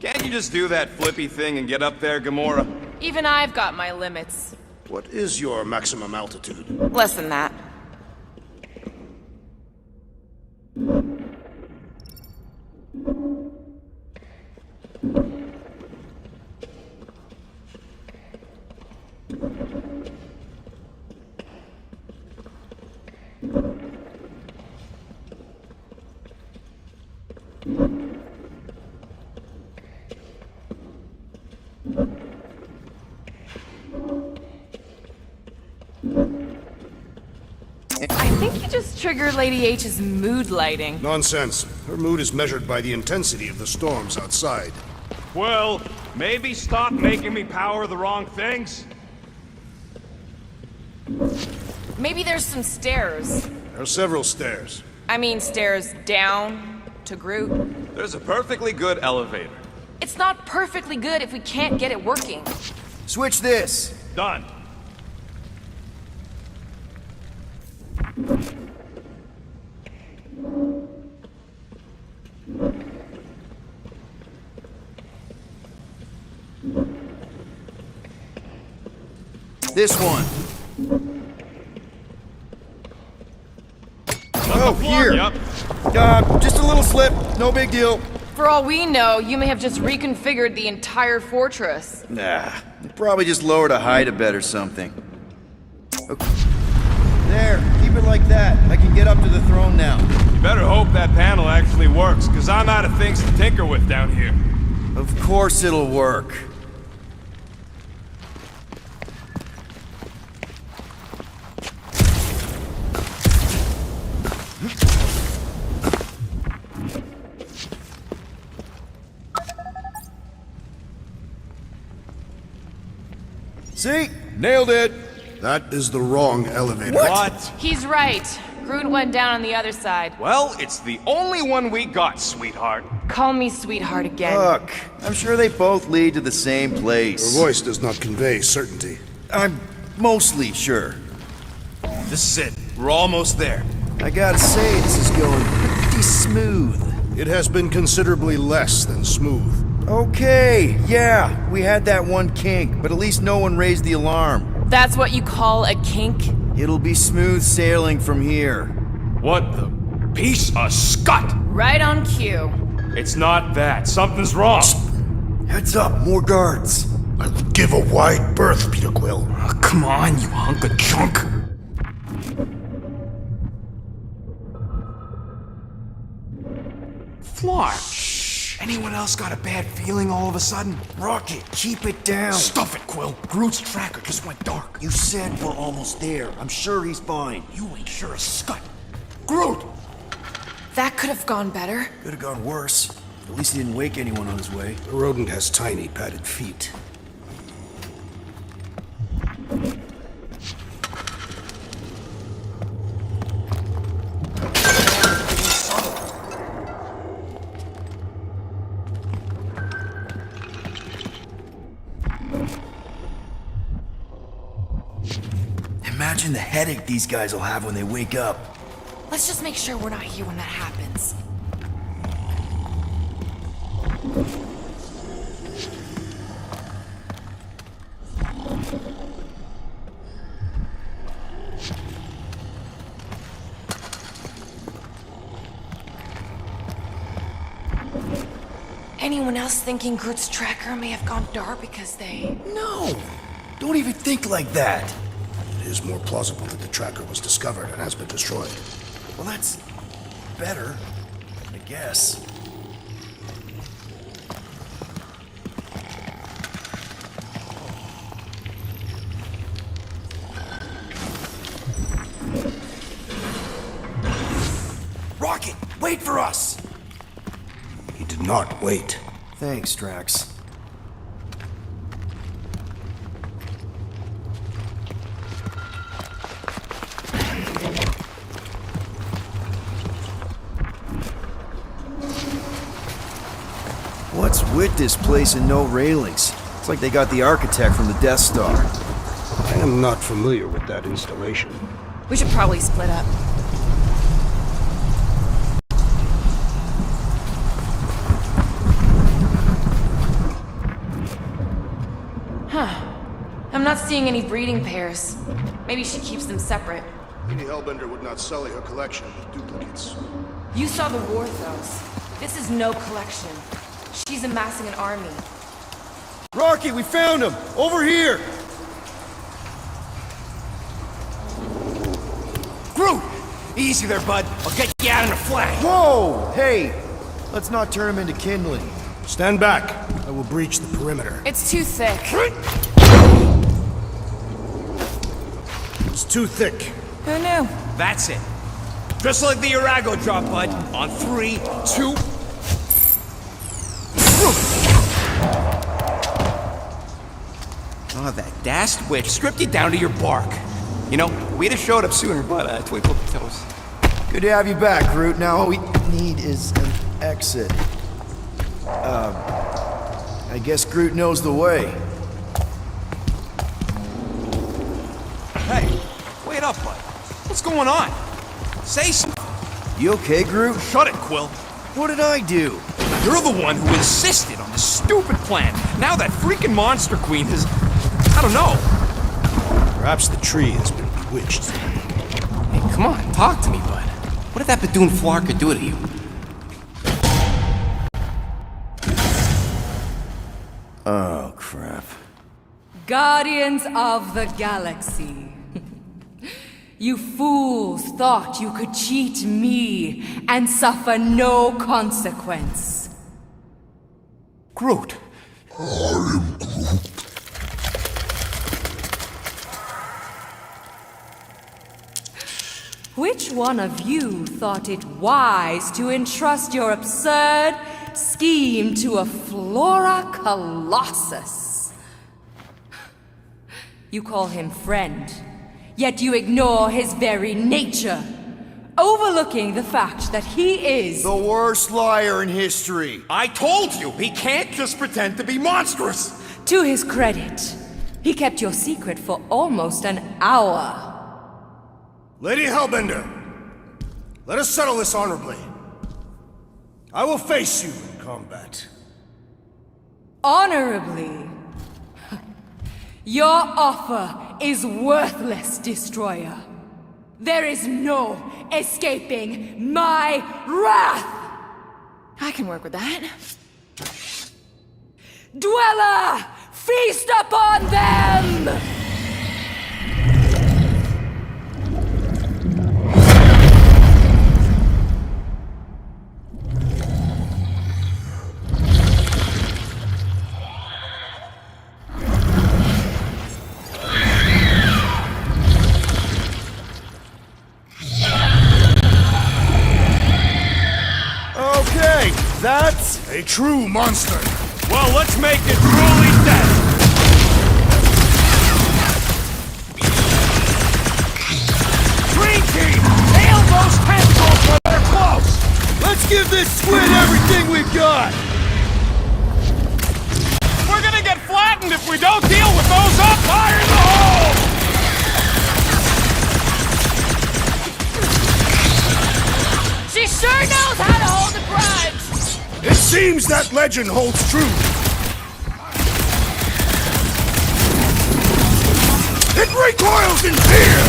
Can't you just do that flippy thing and get up there, Gamora? Even I've got my limits. What is your maximum altitude? Less than that. I think you just triggered Lady H's mood lighting. Nonsense. Her mood is measured by the intensity of the storms outside. Well, maybe stop making me power the wrong things? Maybe there's some stairs. There are several stairs. I mean stairs down to Groot. There's a perfectly good elevator. It's not perfectly good if we can't get it working. Switch this. Done. This one. Oh, here. Yep. Just a little slip. No big deal. For all we know, you may have just reconfigured the entire fortress. Nah, you probably just lowered a hide a bed or something. Okay. There, keep it like that. I can get up to the throne now. You better hope that panel actually works, because I'm out of things to tinker with down here. Of course it'll work. See? Nailed it! That is the wrong elevator. What? He's right. Groot went down on the other side. Well, it's the only one we got, sweetheart. Call me sweetheart again. Look, I'm sure they both lead to the same place. Your voice does not convey certainty. I'm mostly sure. This is it. We're almost there. I gotta say, this is going pretty smooth. It has been considerably less than smooth. Okay, yeah, we had that one kink, but at least no one raised the alarm. That's what you call a kink? It'll be smooth sailing from here. What the piece of scut? Right on cue. It's not that. Something's wrong. Heads up, more guards. I would give a wide berth, Peter Quill. Oh, come on, you hunk of junk. Flark. Shh. Anyone else got a bad feeling all of a sudden? Rocket, keep it down. Stuff it, Quill. Groot's tracker just went dark. You said we're almost there. I'm sure he's fine. You ain't sure a scut. Groot! That could have gone better. Could have gone worse. At least he didn't wake anyone on his way. The rodent has tiny, padded feet. Imagine the headache these guys will have when they wake up. Let's just make sure we're not here when that happens. Anyone else thinking Groot's tracker may have gone dark because they... No! Don't even think like that! It is more plausible that the tracker was discovered and has been destroyed. Well, that's better, I guess. Rocket, wait for us! He did not wait. Thanks, Drax. What's with this place and no railings? It's like they got the architect from the Death Star. I am not familiar with that installation. We should probably split up. Huh. I'm not seeing any breeding pairs. Maybe she keeps them separate. Lady Hellbender would not sully her collection with duplicates. You saw the Warthos. This is no collection. She's amassing an army. Rocky, we found him! Over here! Groot! Easy there, bud. I'll get you out in a flash. Whoa! Hey! Let's not turn him into kindling. Stand back. I will breach the perimeter. It's too thick. It's too thick. Who knew? That's it. Just like the Urago drop, bud. On 3, 2... Oh, that dashed witch stripped you down to your bark. You know, we'd have showed up sooner, but twinkled your toes. Good to have you back, Groot. Now all we need is an exit. I guess Groot knows the way. Hey, wait up, bud. What's going on? Say something. You okay, Groot? Shut it, Quill. What did I do? You're the one who insisted on this stupid plan. Now that freaking Monster Queen has... I don't know. Perhaps the tree has been bewitched. Hey, come on, talk to me, bud. What did that Badoon Flarka do to you? Oh, crap. Guardians of the Galaxy. You fools thought you could cheat me and suffer no consequence. Groot. I am Groot. Which one of you thought it wise to entrust your absurd scheme to a Flora Colossus? You call him friend, yet you ignore his very nature, overlooking the fact that he is the worst liar in history. I told you, he can't just pretend to be monstrous. To his credit, he kept your secret for almost an hour. Lady Hellbender, let us settle this honorably. I will face you in combat. Honorably? Your offer is worthless, Destroyer. There is no escaping my wrath! I can work with that. Dweller, feast upon them! A true monster. Well, let's make it truly dead. Green team, nail those tentacles when they're close. Let's give this squid everything we've got! We're gonna get flattened if we don't deal with those up. Fire in the hole! She sure knows how to hold a grudge! It seems that legend holds true. It recoils in fear!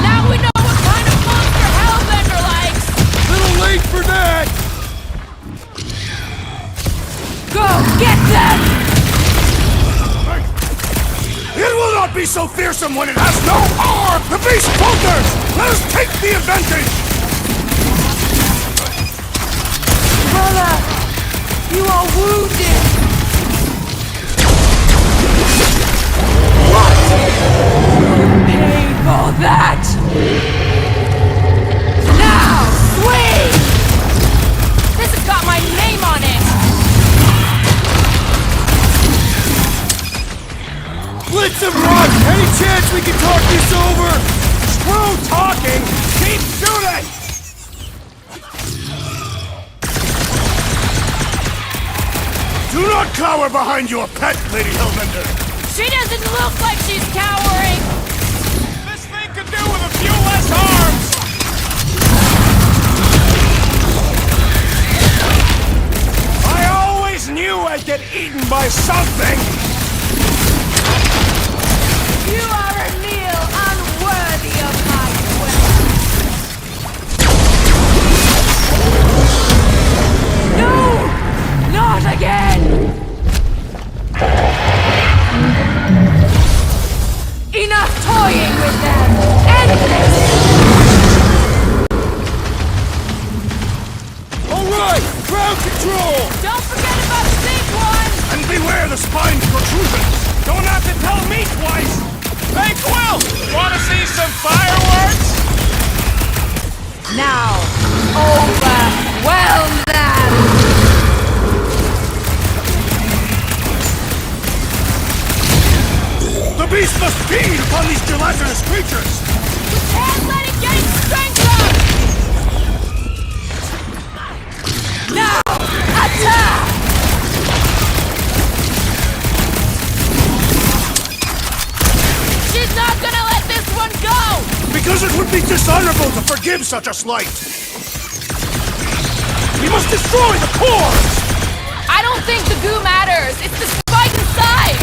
Now we know what kind of monster Hellbender likes! Little late for that! Go, get them! It will not be so fearsome when it has no arm! The beast falters! Let us take the advantage! Brother, you are wounded! What? You paid for that! Now, swing! This has got my name on it! Blitz him, Rock! Any chance we can talk this over? Screw talking! Keep shooting! Do not cower behind your pet, Lady Hellbender! She doesn't look like she's cowering! This thing could do with a few less arms! I always knew I'd get eaten by something! You are a meal unworthy of my quest! No! Not again! Enough toying with them! End this! Alright! Ground control! Don't forget about the big one! And beware the spine protrusions! Don't have to tell me twice! Hey, Quill! Wanna see some fireworks? Now, overwhelm them! The beast must feed upon these gelatinous creatures! We can't let it get its strength up! Now, attack! She's not gonna let this one go! Because it would be dishonorable to forgive such a slight! We must destroy the cores! I don't think the goo matters! It's the spike inside!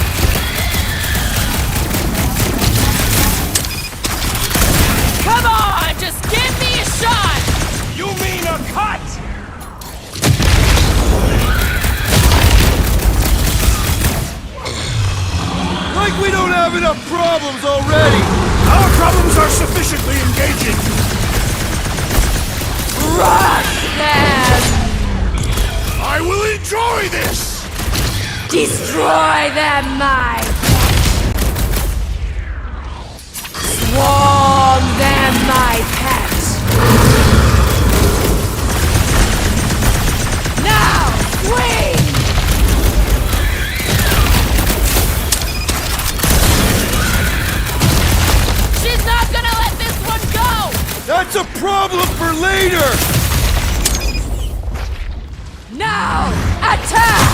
Come on! Just give me a shot! You mean a cut? Like we don't have enough problems already! Our problems are sufficiently engaging! Crush them! I will enjoy this! Destroy them, my Swarm them, my pet! Now, swing! She's not gonna let this one go! That's a problem for later! Now, attack!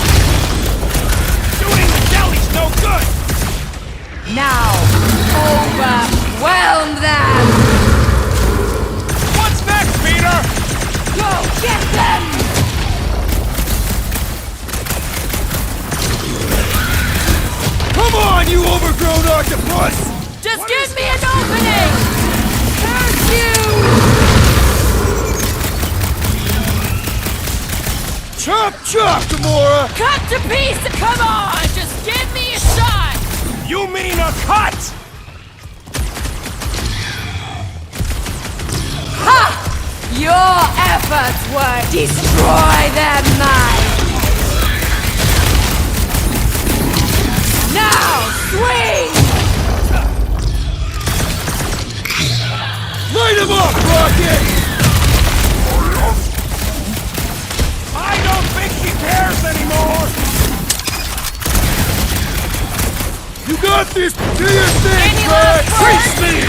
Doing the jelly's no good! Now, overwhelm them! What's next, Peter? Go get them! Come on, you overgrown octopus! Just give me an opening! Curse you! Chop chop, Gamora! Cut to pieces! Come on! Just give me a shot! You mean a cut? Ha! Your efforts were destroy them, mine! Now, swing! Light him up, Rocket! You got this! Do your thing, Craig! Face me!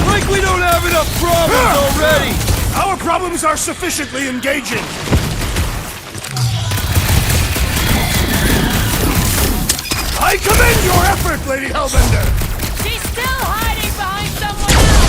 Like we don't have enough problems already! Our problems are sufficiently engaging. I commend your effort, Lady Hellbender! She's still hiding behind someone else!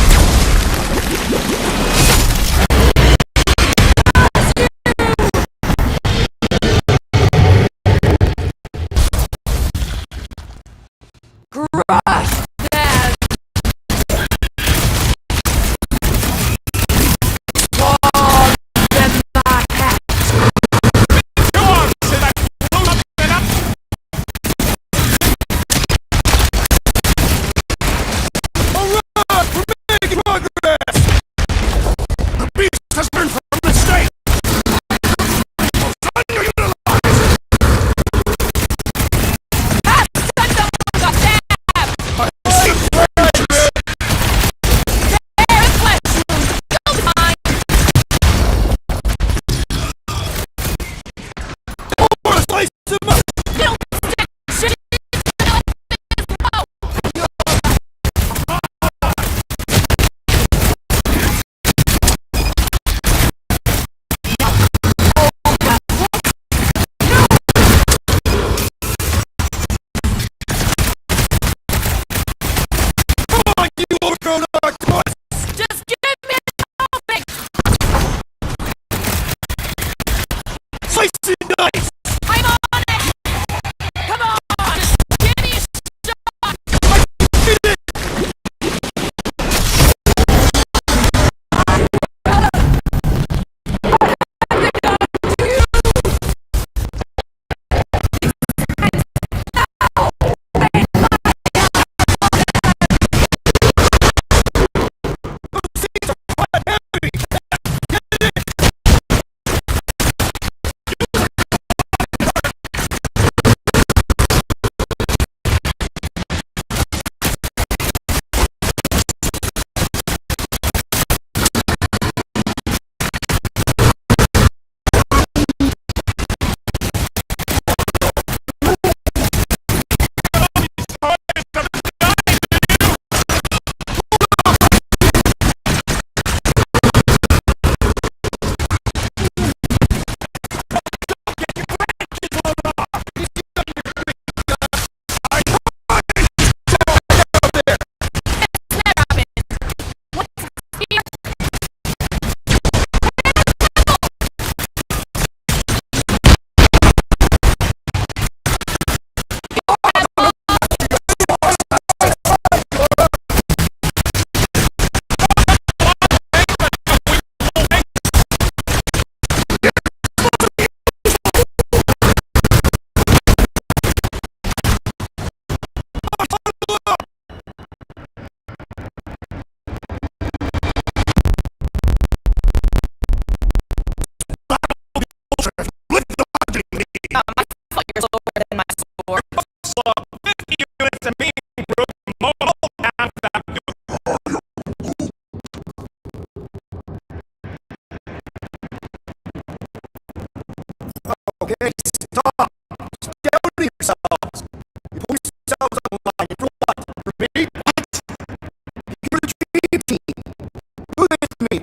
Okay, stop! Shouting yourselves! You put yourselves on the line for what? For me? What? You're the dream team! Do this to me!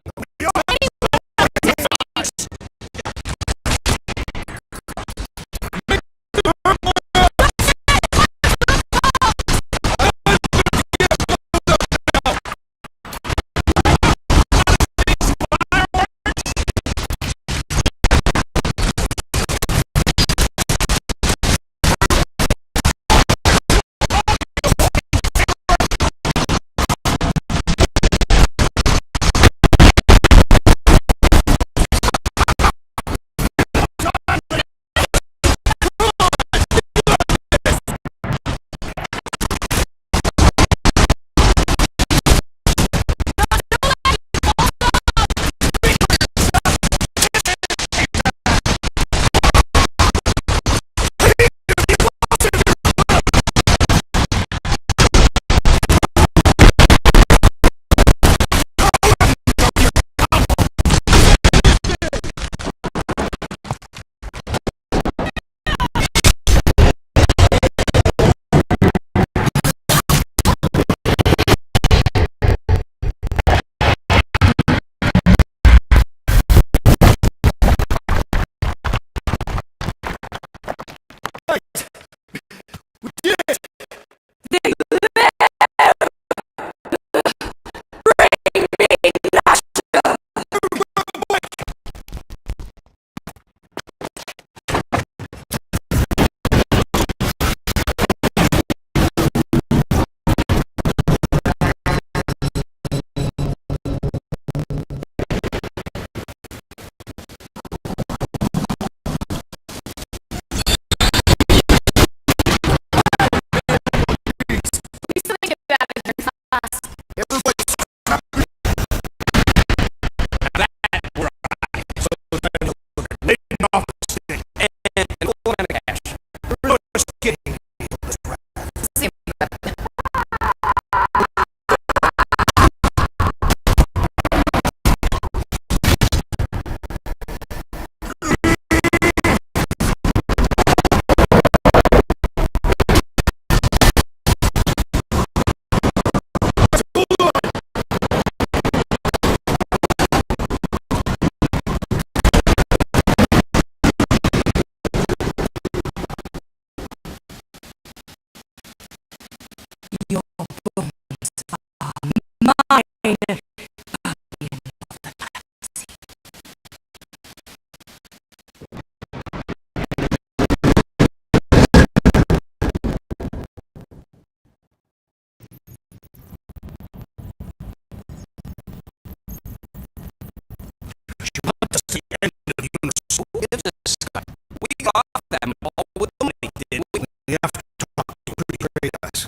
Great eyes.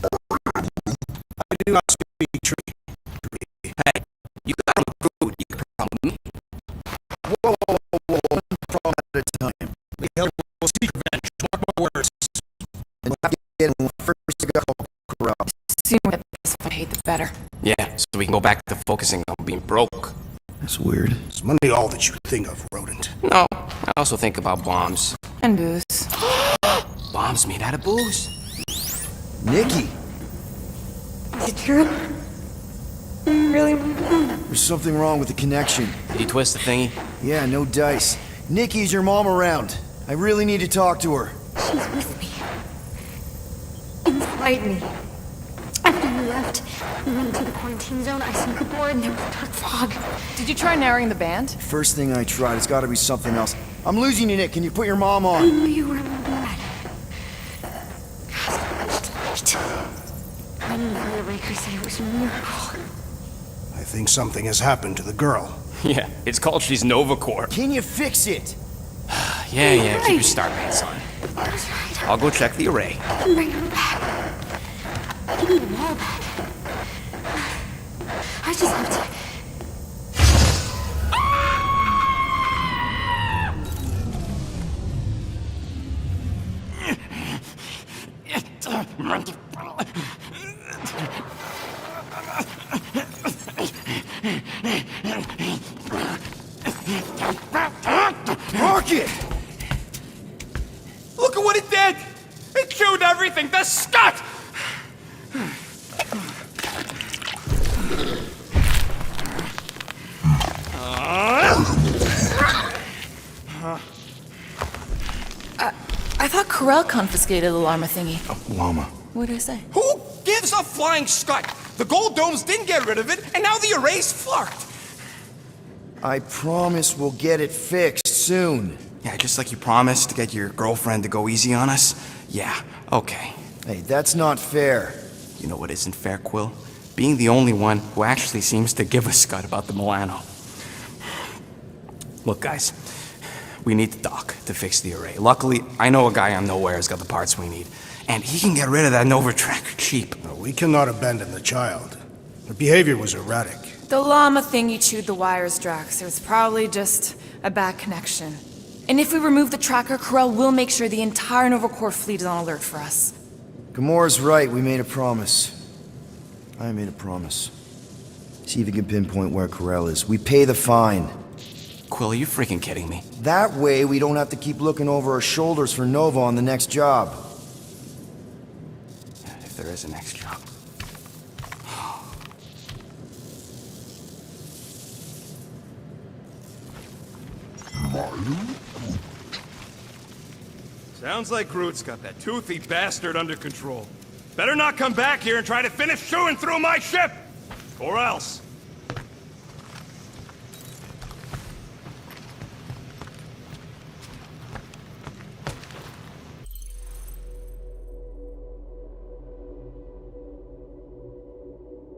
I do not speak tree. Hey, you got a Groot, you can problem me. Whoa, one problem at a time. The hell will seek revenge. Mark my words. And we'll have to get him first to go corrupt. The sooner we get this fight, the better. Yeah, so we can go back to focusing on being broke. That's weird. Is money all that you think of, rodent? No, I also think about bombs. And booze. Bombs made out of booze. Nikki, Is it true? Really? there's something wrong with the connection. Did he twist the thingy? Yeah, no dice. Nikki, is your mom around? I really need to talk to her. She's with me. Inside me. After you left, we went into the quarantine zone. I sank aboard and there was dark fog. Did you try narrowing the band? First thing I tried, it's gotta be something else. I'm losing you, Nick. Can you put your mom I on? knew you were in my bed. I didn't hear the Raker say it was a miracle. I think something has happened to the girl. Yeah, it's called she's Novacore. Can you fix it? Yeah, keep your star pants on. That's right. I'll go check the array. I can bring them back. I can need them all back. I just have to... Rocket! Look at what it did! It chewed everything! The scut! I thought Corel confiscated the llama thingy. Llama. What did I say? Who gives a flying scut? The gold domes didn't get rid of it, and now the array's fucked! I promise we'll get it fixed soon. Yeah, just like you promised to get your girlfriend to go easy on us? Yeah, okay. Hey, that's not fair. You know what isn't fair, Quill? Being the only one who actually seems to give a scut about the Milano. Look, guys, we need the dock to fix the array. Luckily, I know a guy on Nowhere has got the parts we need, and he can get rid of that Nova Tracker cheap. No, we cannot abandon the child. Her behavior was erratic. The llama thingy chewed the wires, Drax. It was probably just a bad connection. And if we remove the tracker, Corel will make sure the entire Novacore fleet is on alert for us. Gamora's right, we made a promise. I made a promise. See if you can pinpoint where Corel is. We pay the fine. Quill, are you freaking kidding me? That way, we don't have to keep looking over our shoulders for Nova on the next job. If there is a next job. Sounds like Groot's got that toothy bastard under control. Better not come back here and try to finish chewing through my ship! Or else.